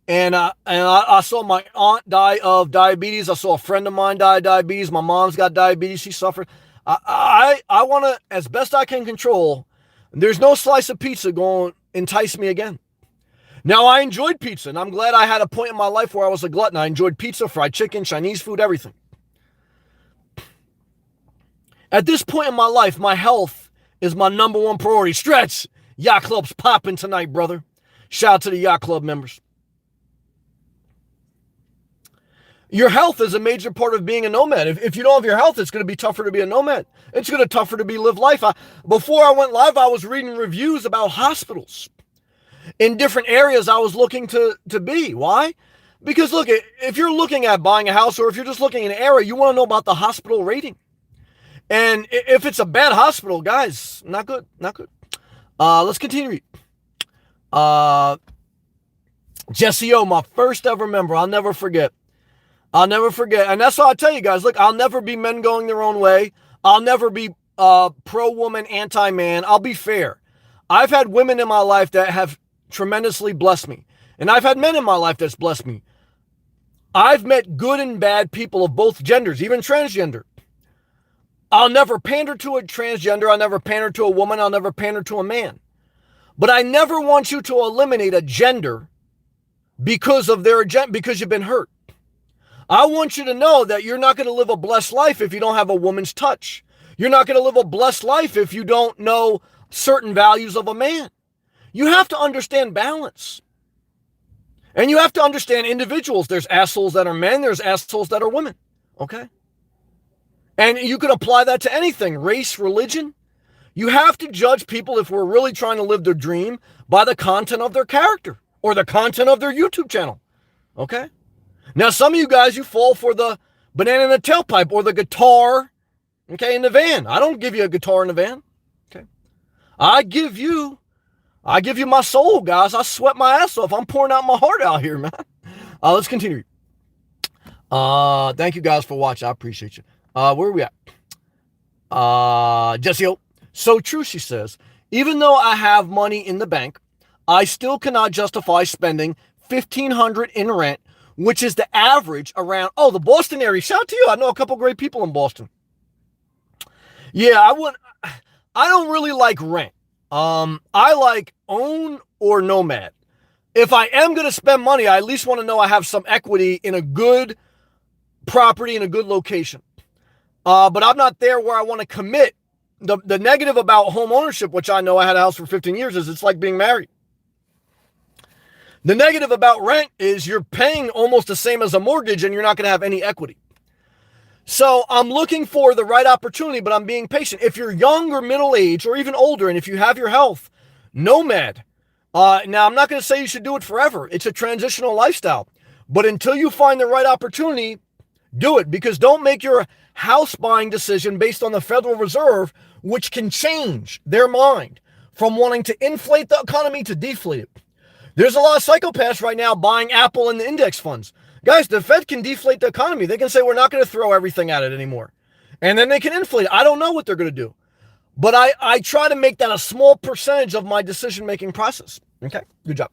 And I saw my aunt die of diabetes. I saw a friend of mine die of diabetes. My mom's got diabetes. She suffered. I want to, as best I can control, there's no slice of pizza going to entice me again. Now, I enjoyed pizza, and I'm glad I had a point in my life where I was a glutton. I enjoyed pizza, fried chicken, Chinese food, everything. At this point in my life, my health is my number one priority. Stretch! Yacht Club's popping tonight, brother. Shout out to the Yacht Club members. Your health is a major part of being a nomad. If you don't have your health, it's going to be tougher to be a nomad. It's going to be tougher to live life. Before I went live, I was reading reviews about hospitals in different areas I was looking to be. Why? Because look, if you're looking at buying a house or if you're just looking in an area, you want to know about the hospital rating. And if it's a bad hospital, guys, not good, not good. Let's continue. Jesse O, my first ever member, I'll never forget. And that's why I tell you guys, look, I'll never be men going their own way. I'll never be pro-woman, anti-man. I'll be fair. I've had women in my life that have tremendously blessed me. And I've had men in my life that's blessed me. I've met good and bad people of both genders, even transgender. I'll never pander to a transgender. I'll never pander to a woman. I'll never pander to a man. But I never want you to eliminate a gender because of their agenda, because you've been hurt. I want you to know that you're not going to live a blessed life if you don't have a woman's touch. You're not going to live a blessed life if you don't know certain values of a man. You have to understand balance. And you have to understand individuals. There's assholes that are men. There's assholes that are women. Okay? And you can apply that to anything. Race, religion. You have to judge people, if we're really trying to live their dream, by the content of their character or the content of their YouTube channel. Okay? Now, some of you guys, you fall for the banana in the tailpipe or the guitar, okay, in the van. I don't give you a guitar in the van, okay? I give you my soul, guys. I sweat my ass off. I'm pouring out my heart out here, man. Let's continue. Thank you guys for watching. I appreciate you. Where are we at? Jesse O. So true, she says. Even though I have money in the bank, I still cannot justify spending $1,500 in rent, which is the average around, the Boston area. Shout out to you. I know a couple great people in Boston. Yeah, I don't really like rent. I like own or nomad. If I am going to spend money, I at least want to know I have some equity in a good property in a good location. But I'm not there where I want to commit. The negative about home ownership, which I know I had a house for 15 years, is it's like being married. The negative about rent is you're paying almost the same as a mortgage and you're not going to have any equity. So I'm looking for the right opportunity, but I'm being patient. If you're young or middle-aged or even older, and if you have your health, nomad. Now, I'm not going to say you should do it forever. It's a transitional lifestyle. But until you find the right opportunity, Do it, because don't make your house buying decision based on the Federal Reserve, which can change their mind from wanting to inflate the economy to deflate it. There's a lot of psychopaths right now buying Apple and the index funds. Guys, the Fed can deflate the economy. They can say we're not going to throw everything at it anymore. And then they can inflate it. I don't know what they're going to do. But I try to make that a small percentage of my decision-making process. Okay, good job.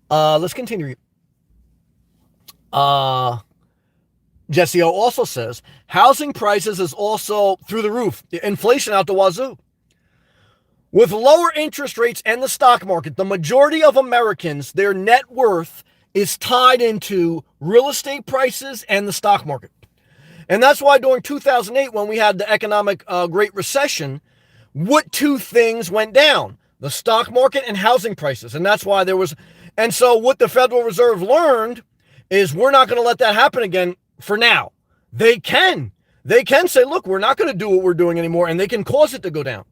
Let's continue. Jesse O also says, housing prices is also through the roof. Inflation out the wazoo. With lower interest rates and the stock market, the majority of Americans, their net worth is tied into real estate prices and the stock market. And that's why during 2008, when we had the economic Great Recession, what two things went down? The stock market and housing prices. And that's why there was, and so what the Federal Reserve learned is we're not going to let that happen again for now. They can say, look, we're not going to do what we're doing anymore, and they can cause it to go down.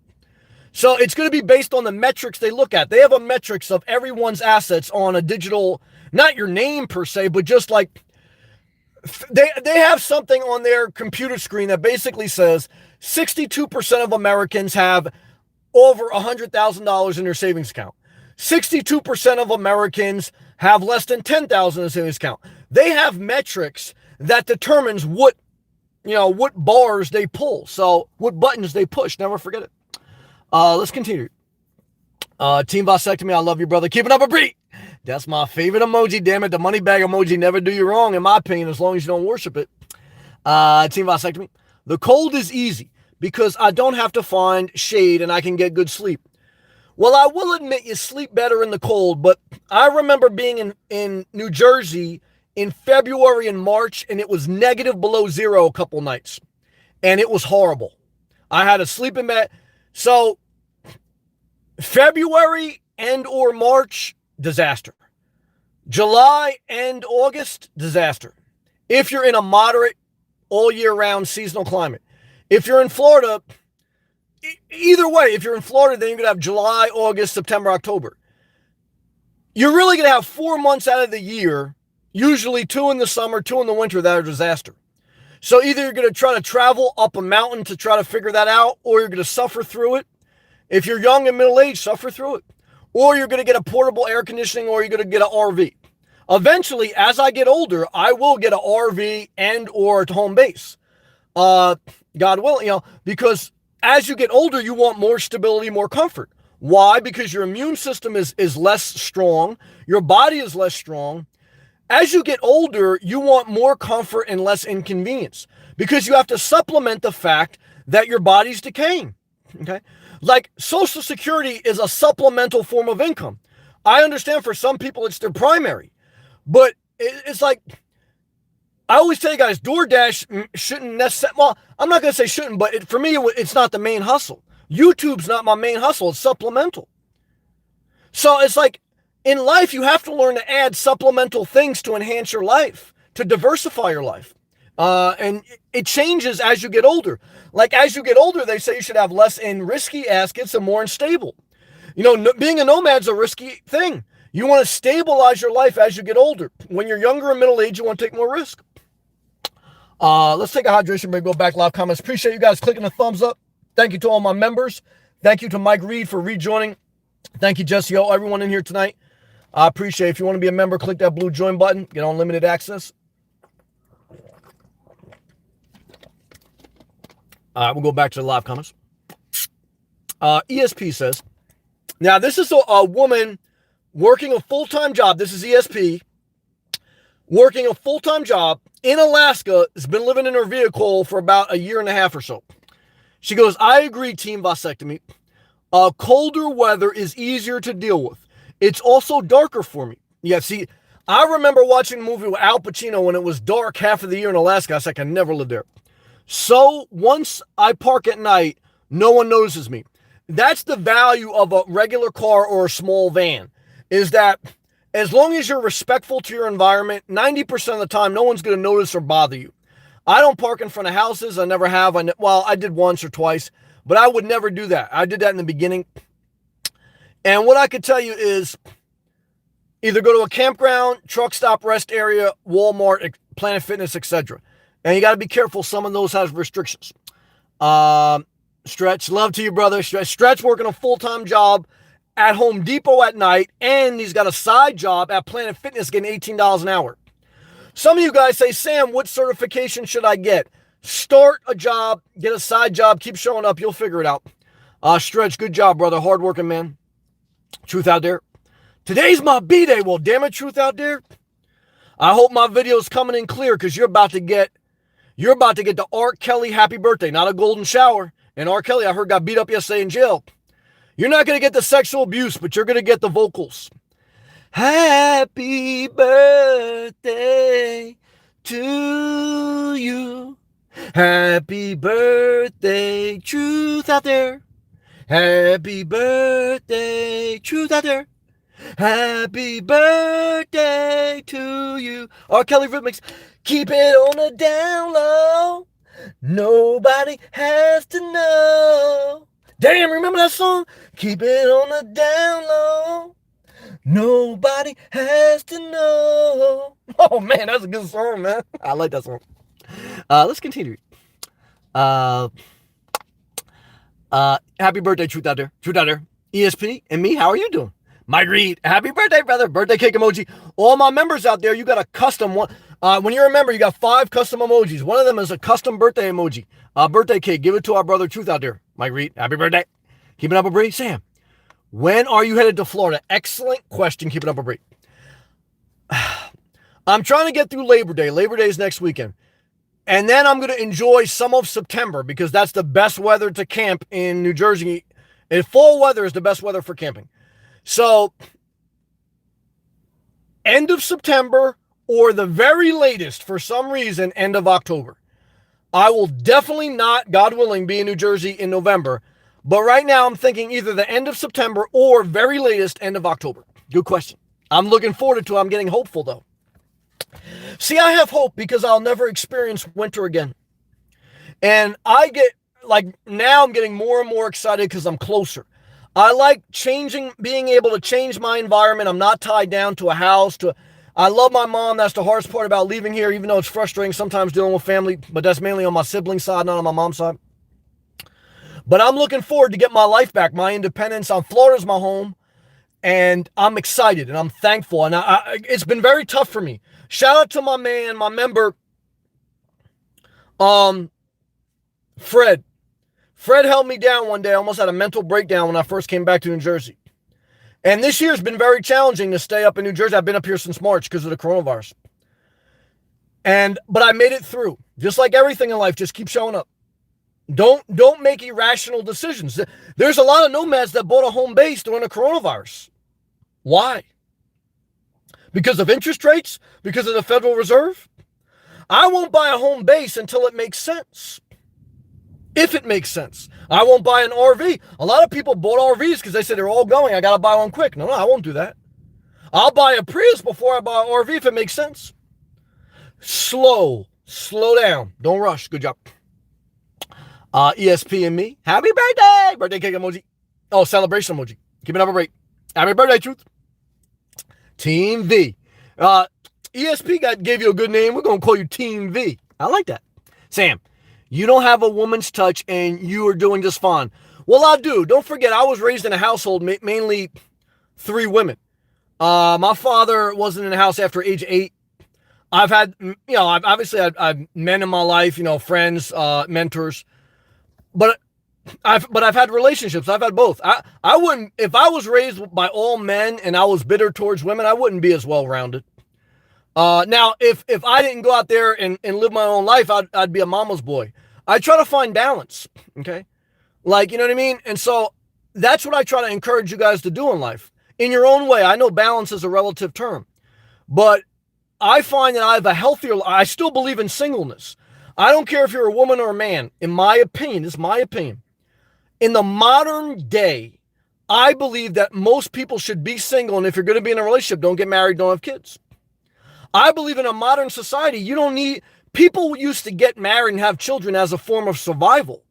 So it's going to be based on the metrics they look at. They have a metrics of everyone's assets on a digital, not your name per se, but just like they have something on their computer screen that basically says 62% of Americans have over $100,000 in their savings account. 62% of Americans have less than $10,000 in their savings account. They have metrics that determines what bars they pull. So what buttons they push. Never forget it. Let's continue. Team Vasectomy, I love you, brother. Keep it up a beat. That's my favorite emoji, damn it. The money bag emoji never do you wrong, in my opinion, as long as you don't worship it. Team Vasectomy. The cold is easy because I don't have to find shade and I can get good sleep. Well, I will admit you sleep better in the cold, but I remember being in New Jersey in February and March, and it was negative below zero a couple nights. And it was horrible. I had a sleeping bag. So February and or March, disaster. July and August, disaster. If you're in a moderate all year round seasonal climate. If you're in Florida, either way, if you're in Florida, then you're going to have July, August, September, October. You're really going to have 4 months out of the year, usually 2 in the summer, 2 in the winter, that are disaster. So either you're going to try to travel up a mountain to try to figure that out, or you're going to suffer through it. If you're young and middle-aged, suffer through it. Or you're going to get a portable air conditioning, or you're going to get an RV. Eventually, as I get older, I will get an RV and or a home base. God willing, because as you get older, you want more stability, more comfort. Why? Because your immune system is less strong. Your body is less strong. As you get older, you want more comfort and less inconvenience because you have to supplement the fact that your body's decaying. Okay? Like Social Security is a supplemental form of income. I understand for some people it's their primary, but it's like, I always tell you guys, DoorDash shouldn't necessarily, well, I'm not going to say shouldn't, but for me, it's not the main hustle. YouTube's not my main hustle. It's supplemental. So it's like, in life, you have to learn to add supplemental things to enhance your life, to diversify your life. And it changes as you get older. Like as you get older, they say you should have less in risky assets and more in stable. Being a nomad's a risky thing. You want to stabilize your life as you get older. When you're younger and middle age, you want to take more risk. Let's take a hydration break, go back, live comments. Appreciate you guys clicking the thumbs up. Thank you to all my members. Thank you to Mike Reed for rejoining. Thank you, Jesse O, everyone in here tonight. I appreciate it. If you want to be a member, click that blue join button. Get unlimited access. All right, we'll go back to the live comments. ESP says, now this is a woman working a full-time job. This is ESP. Working a full-time job in Alaska, has been living in her vehicle for about a year and a half or so. She goes, I agree, Team Vasectomy. Colder weather is easier to deal with. It's also darker for me. Yeah, see, I remember watching a movie with Al Pacino when it was dark half of the year in Alaska. I was like, I never lived there. So once I park at night, no one notices me. That's the value of a regular car or a small van, is that as long as you're respectful to your environment, 90% of the time, no one's going to notice or bother you. I don't park in front of houses. I never have. I did once or twice, but I would never do that. I did that in the beginning. And what I could tell you is either go to a campground, truck stop rest area, Walmart, Planet Fitness, etc. And you got to be careful. Some of those has restrictions. Stretch, love to you, brother. Stretch working a full-time job at Home Depot at night, and he's got a side job at Planet Fitness getting $18 an hour. Some of you guys say, Sam, what certification should I get? Start a job, get a side job, keep showing up. You'll figure it out. Stretch, good job, brother. Hardworking man. Truth out there. Today's my B-Day. Well, damn it, Truth out there. I hope my video's coming in clear because you're about to get the R. Kelly happy birthday, not a golden shower. And R. Kelly, I heard, got beat up yesterday in jail. You're not going to get the sexual abuse, but you're going to get the vocals. Happy birthday to you. Happy birthday, Truth out there. Happy birthday, Truth out there. Happy birthday to you. R. Kelly Rhythmics. Keep it on the down low. Nobody has to know. Damn, remember that song? Keep it on the down low. Nobody has to know. Oh, man, that's a good song, man. I like that song. Let's continue. Happy birthday, Truth out there. Truth out there. ESP and me, how are you doing? Mike Reed, happy birthday, brother. Birthday cake emoji. All my members out there, you got a custom one. When you're a member, you got 5 custom emojis. One of them is a custom birthday emoji. Birthday cake. Give it to our brother Truth out there. Mike Reed, happy birthday. Keep it up, Bree. Sam, when are you headed to Florida? Excellent question. Keep it up, Bree. I'm trying to get through Labor Day. Labor Day is next weekend. And then I'm going to enjoy some of September because that's the best weather to camp in New Jersey. And fall weather is the best weather for camping. So, end of September or the very latest, for some reason, end of October. I will definitely not, God willing, be in New Jersey in November. But right now, I'm thinking either the end of September or very latest, end of October. Good question. I'm looking forward to it. I'm getting hopeful, though. See, I have hope because I'll never experience winter again. And I get, now I'm getting more and more excited because I'm closer. I like being able to change my environment. I'm not tied down to a house. I love my mom. That's the hardest part about leaving here, even though it's frustrating sometimes dealing with family, but that's mainly on my sibling side, not on my mom's side. But I'm looking forward to get my life back, my independence. Florida's my home, and I'm excited, and I'm thankful. And it's been very tough for me. Shout out to my member, Fred. Fred held me down one day. I almost had a mental breakdown when I first came back to New Jersey. And this year's been very challenging to stay up in New Jersey. I've been up here since March because of the coronavirus. But I made it through. Just like everything in life, just keep showing up. Don't make irrational decisions. There's a lot of nomads that bought a home base during the coronavirus. Why? Because of interest rates? Because of the Federal Reserve? I won't buy a home base until it makes sense. If it makes sense. I won't buy an RV. A lot of people bought RVs because they said they're all going. I got to buy one quick. No, I won't do that. I'll buy a Prius before I buy an RV if it makes sense. Slow down. Don't rush. Good job. ESP and me. Happy birthday. Birthday cake emoji. Oh, celebration emoji. Keep it up a break. Happy birthday, Truth. Team V. ESP gave you a good name. We're going to call you Team V. I like that. Sam, you don't have a woman's touch and you are doing just fine. Well, I do. Don't forget, I was raised in a household, mainly 3 women. My father wasn't in the house after age 8. I've had, I've men in my life, friends, mentors, but I've had relationships. I've had both. I wouldn't, if I was raised by all men and I was bitter towards women, I wouldn't be as well-rounded. Now, if I didn't go out there and live my own life, I'd be a mama's boy. I try to find balance, okay? You know what I mean? And so that's what I try to encourage you guys to do in life. In your own way. I know balance is a relative term, but I find that I have a healthier, I still believe in singleness. I don't care if you're a woman or a man. In my opinion, this is my opinion. In the modern day, I believe that most people should be single. And if you're going to be in a relationship, don't get married, don't have kids. I believe in a modern society, you don't need, people used to get married and have children as a form of survival,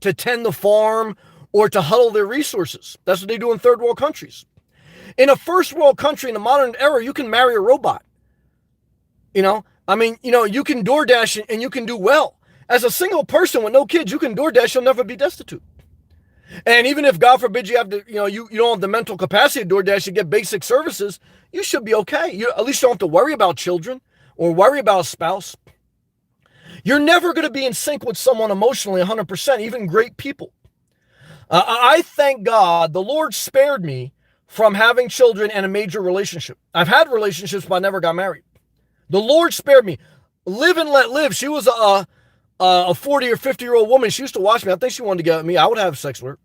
to tend the farm or to huddle their resources. That's what they do in third world countries. In a first world country in the modern era, you can marry a robot. I mean, you can DoorDash and you can do well. As a single person with no kids, you can DoorDash, you'll never be destitute. And even if, God forbid, you have to, you don't have the mental capacity to DoorDash to get basic services, you should be okay. At least you don't have to worry about children or worry about a spouse. You're never going to be in sync with someone emotionally 100%, even great people. I thank God the Lord spared me from having children and a major relationship. I've had relationships, but I never got married. The Lord spared me. Live and let live. She was a 40 or 50-year-old woman. She used to watch me. I think she wanted to get at me. I would have sex with her.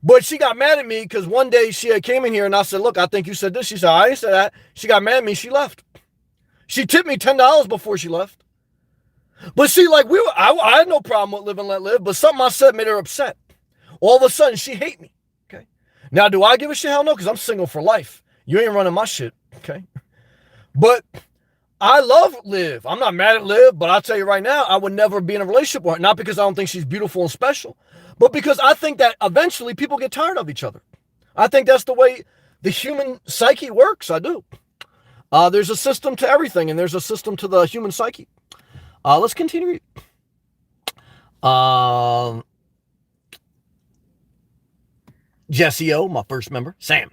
But she got mad at me because one day she came in here and I said, look, I think you said this. She said, I didn't say that. She got mad at me. She left. She tipped me $10 before she left. But see, like I had no problem with live and let live, but something I said made her upset. All of a sudden, she hate me. Okay. Now, do I give a shit? Hell no, because I'm single for life. You ain't running my shit. Okay. But I love Liv. I'm not mad at Liv, but I'll tell you right now, I would never be in a relationship with her. Not because I don't think she's beautiful and special, but because I think that eventually people get tired of each other. I think that's the way the human psyche works. I do. There's a system to everything, and there's a system to the human psyche. Let's continue. Jesse O, my first member. Sam.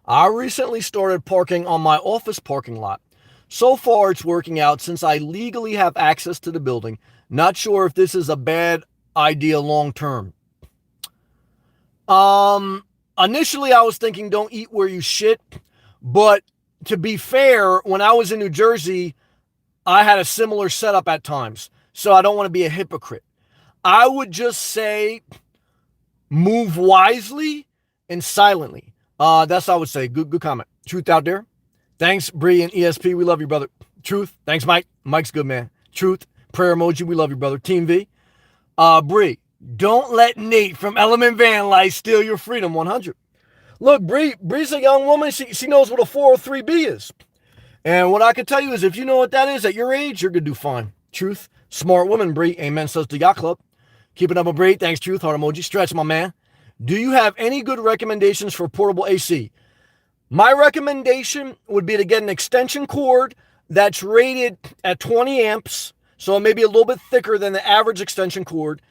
I recently started parking on my office parking lot. So far, it's working out since I legally have access to the building. Not sure if this is a bad idea long term. Initially, I was thinking don't eat where you shit. But to be fair, when I was in New Jersey, I had a similar setup at times. So I don't want to be a hypocrite. I would just say move wisely and silently. That's what I would say. Good comment. Truth out there. Thanks, Bree and ESP. We love you, brother. Truth. Thanks, Mike. Mike's good, man. Truth. Prayer emoji. We love you, brother. Team V. Bree, don't let Nate from Element Van Life steal your freedom. 100. Look, Bree's a young woman. She knows what a 403B is. And what I can tell you is if you know what that is at your age, you're going to do fine. Truth. Smart woman, Bree. Amen, says the Yacht Club. Keep it up, Bree. Thanks, Truth. Heart emoji. Stretch, my man. Do you have any good recommendations for portable AC? My recommendation would be to get an extension cord that's rated at 20 amps, so it may be a little bit thicker than the average extension cord.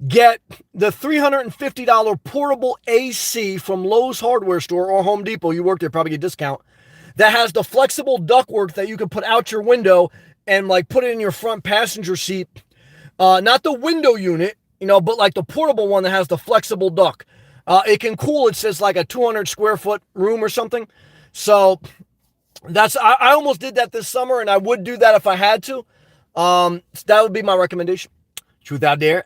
Get the $350 portable AC from Lowe's Hardware Store or Home Depot. You work there, probably get a discount. That has the flexible ductwork that you can put out your window and like put it in your front passenger seat. Not the window unit, but like the portable one that has the flexible duct. It can cool, it says like a 200 square foot room or something. So I almost did that this summer and I would do that if I had to. That would be my recommendation. Truth out there,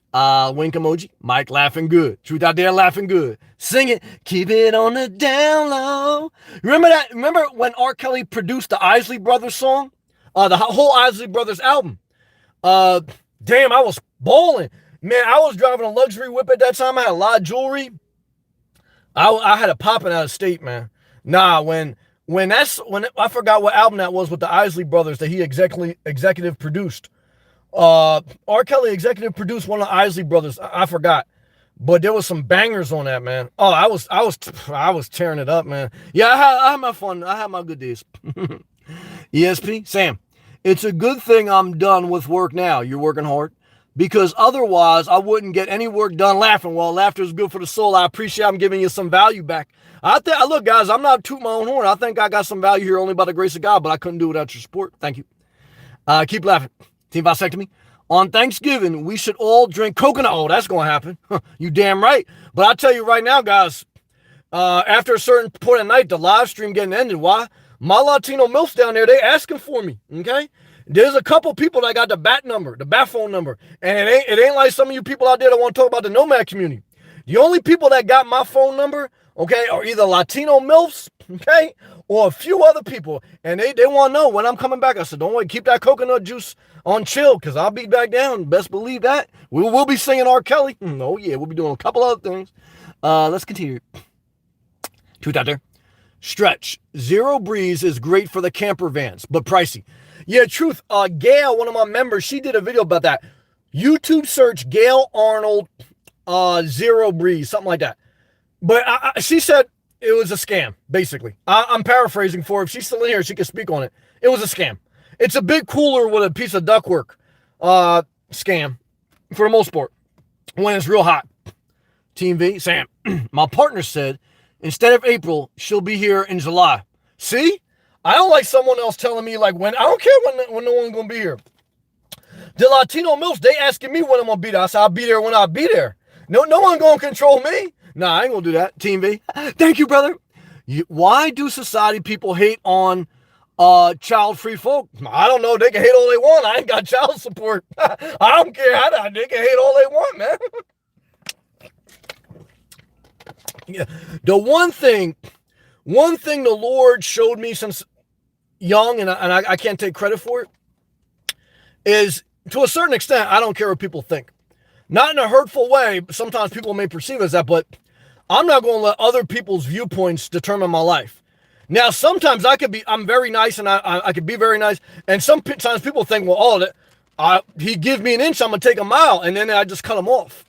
wink emoji. Mike laughing good. Truth out there, laughing good. Sing it, keep it on the down low. Remember that? Remember when R. Kelly produced the Isley Brothers song? The whole Isley Brothers album. Damn, I was balling. Man, I was driving a luxury whip at that time. I had a lot of jewelry. I had it popping out of state, man. Nah, when I forgot what album that was with the Isley Brothers that he executive produced. R. Kelly executive produced one of the Isley Brothers. I forgot, but there was some bangers on that, man. Oh, I was tearing it up, man. Yeah, I had my fun. I had my good days. ESP, Sam, it's a good thing I'm done with work now. You're working hard. Because otherwise, I wouldn't get any work done laughing. Well, laughter is good for the soul. I appreciate I'm giving you some value back. Look, guys, I'm not tooting my own horn. I think I got some value here only by the grace of God, but I couldn't do it without your support. Thank you. Keep laughing. Team Vasectomy. On Thanksgiving, we should all drink coconut. Oh, that's going to happen. You damn right. But I'll tell you right now, guys, after a certain point of night, the live stream getting ended. Why? My Latino MILFs down there, they asking for me, okay? There's a couple people that got the bat phone number. And it ain't like some of you people out there that want to talk about the nomad community. The only people that got my phone number, okay, are either Latino MILFs, okay, or a few other people. And they want to know when I'm coming back. I said, don't worry, keep that coconut juice on chill, because I'll be back down. Best believe that. We'll be singing R. Kelly. Oh, yeah, we'll be doing a couple other things. Let's continue. Truth out there. Stretch. Zero Breeze is great for the camper vans, but pricey. Yeah, truth. Gail, one of my members, she did a video about that. YouTube search Gail Arnold Zero Breeze, something like that. But she said it was a scam, basically. I'm paraphrasing for her. If she's still in here, she can speak on it. It was a scam. It's a big cooler with a piece of ductwork scam for the most part when it's real hot. Team V, Sam, my partner said instead of April, she'll be here in July. See? I don't like someone else telling me like when. I don't care when no one's going to be here. The Latino MILFs, they asking me when I'm going to be there. I said, I'll be there when I be there. No one going to control me. Nah, I ain't going to do that, Team V. Thank you, brother. Why do society people hate on child-free folk? I don't know. They can hate all they want. I ain't got child support. I don't care how they can hate all they want, man. Yeah. The one thing the Lord showed me since young, and I can't take credit for it, is to a certain extent, I don't care what people think. Not in a hurtful way. Sometimes people may perceive it as that, but I'm not going to let other people's viewpoints determine my life. Now, sometimes I'm very nice, and I could be very nice, and sometimes people think, well, he give me an inch, I'm going to take a mile, and then I just cut him off.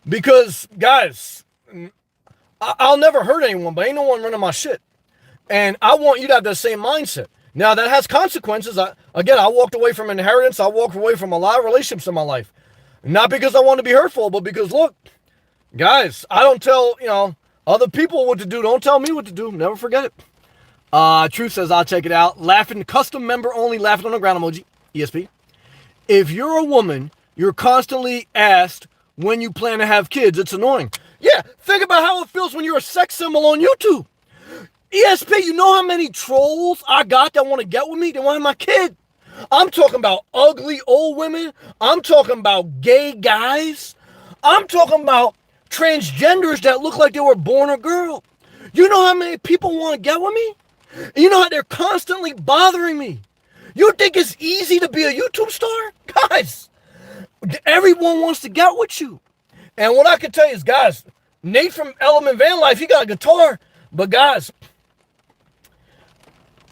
Because, guys, I'll never hurt anyone, but ain't no one running my shit. And I want you to have that same mindset. Now, that has consequences. I walked away from inheritance. I walked away from a lot of relationships in my life. Not because I want to be hurtful, but because, look, guys, I don't tell, other people what to do. Don't tell me what to do. Never forget it. Truth says, I'll check it out. Laughing, custom member only, laughing on the ground emoji. ESP. If you're a woman, you're constantly asked when you plan to have kids. It's annoying. Yeah, think about how it feels when you're a sex symbol on YouTube. ESP, you know how many trolls I got that want to get with me? They want to have my kid. I'm talking about ugly old women. I'm talking about gay guys. I'm talking about transgenders that look like they were born a girl. You know how many people want to get with me? You know how they're constantly bothering me. You think it's easy to be a YouTube star? Guys, everyone wants to get with you. And what I can tell you is, guys, Nate from Element Van Life, he got a guitar. But guys,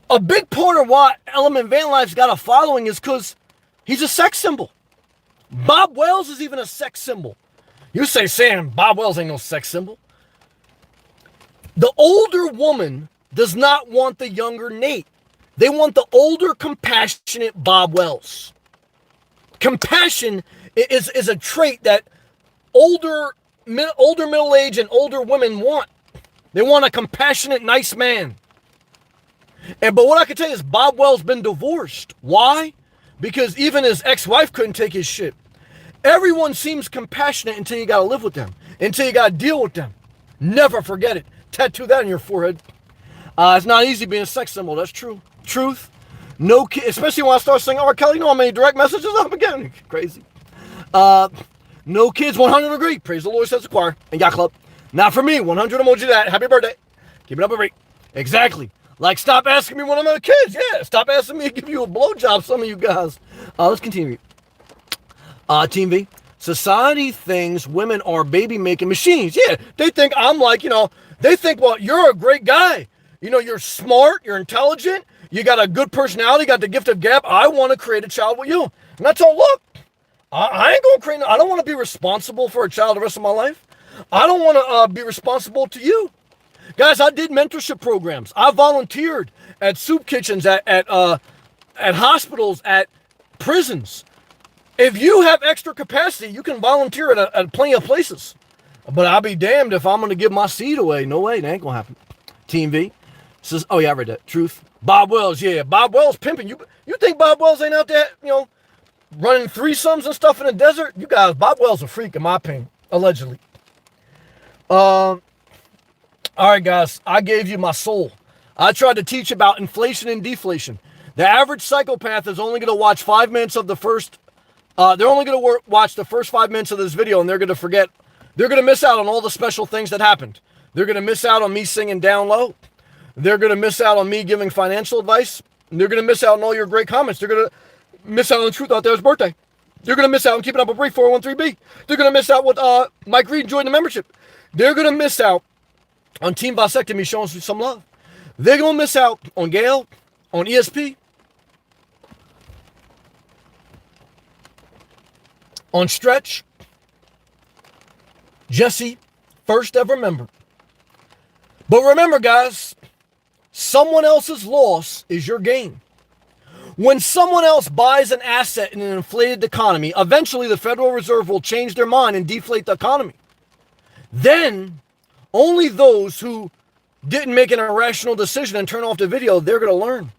a big part of why Element Van Life's got a following is because he's a sex symbol. Bob Wells is even a sex symbol. You say, Sam, Bob Wells ain't no sex symbol. The older woman does not want the younger Nate. They want the older, compassionate Bob Wells. Compassion is a trait that older middle-aged and older women want. They want a compassionate, nice man. But what I can tell you is Bob Wells been divorced. Why? Because even his ex-wife couldn't take his shit. Everyone seems compassionate until you got to live with them. Until you got to deal with them. Never forget it. Tattoo that on your forehead. It's not easy being a sex symbol. That's true. Truth. No kid, especially when I start saying R. Kelly, you know how many direct messages I'm getting? Crazy. No kids, 100 agree. Praise the Lord, says the choir. And yacht club. Not for me. 100 emoji to that. Happy birthday. Keep it up a break. Exactly. Like, stop asking me when I'm a kid. Yeah, stop asking me to give you a blowjob, some of you guys. Let's continue. Team V. Society thinks women are baby-making machines. Yeah, they think I'm like, they think, well, you're a great guy. You're smart, you're intelligent, you got a good personality, got the gift of gab. I want to create a child with you. And I told, look, I ain't going to create, I don't want to be responsible for a child the rest of my life. I don't want to be responsible to you. Guys, I did mentorship programs. I volunteered at soup kitchens, at hospitals, at prisons. If you have extra capacity, you can volunteer at plenty of places. But I'll be damned if I'm going to give my seed away. No way, that ain't going to happen. Team V says, oh yeah, I read that. Truth. Bob Wells, yeah. Bob Wells pimping. You think Bob Wells ain't out there, running threesomes and stuff in the desert? You guys, Bob Wells a freak in my opinion. Allegedly. All right, guys. I gave you my soul. I tried to teach about inflation and deflation. The average psychopath is only going to watch 5 minutes of the first. They're only going to watch the first 5 minutes of this video, and they're going to forget. They're going to miss out on all the special things that happened. They're going to miss out on me singing down low. They're going to miss out on me giving financial advice. And they're going to miss out on all your great comments. They're going to miss out on the truth out there's birthday. They're going to miss out on keeping up a brief 413B. They're going to miss out with Mike Reed joining the membership. They're going to miss out on Team Vasectomy showing some love. They're going to miss out on Gail, on ESP, on Stretch, Jesse, first ever member. But remember, guys, someone else's loss is your gain. When someone else buys an asset in an inflated economy, eventually the Federal Reserve will change their mind and deflate the economy. Then, only those who didn't make an irrational decision and turn off the video, they're going to learn.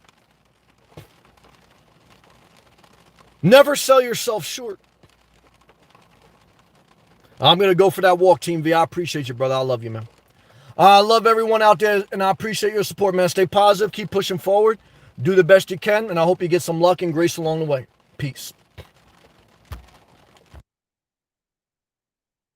Never sell yourself short. I'm going to go for that walk, Team V. I appreciate you, brother. I love you, man. I love everyone out there, and I appreciate your support, man. Stay positive. Keep pushing forward. Do the best you can, and I hope you get some luck and grace along the way. Peace.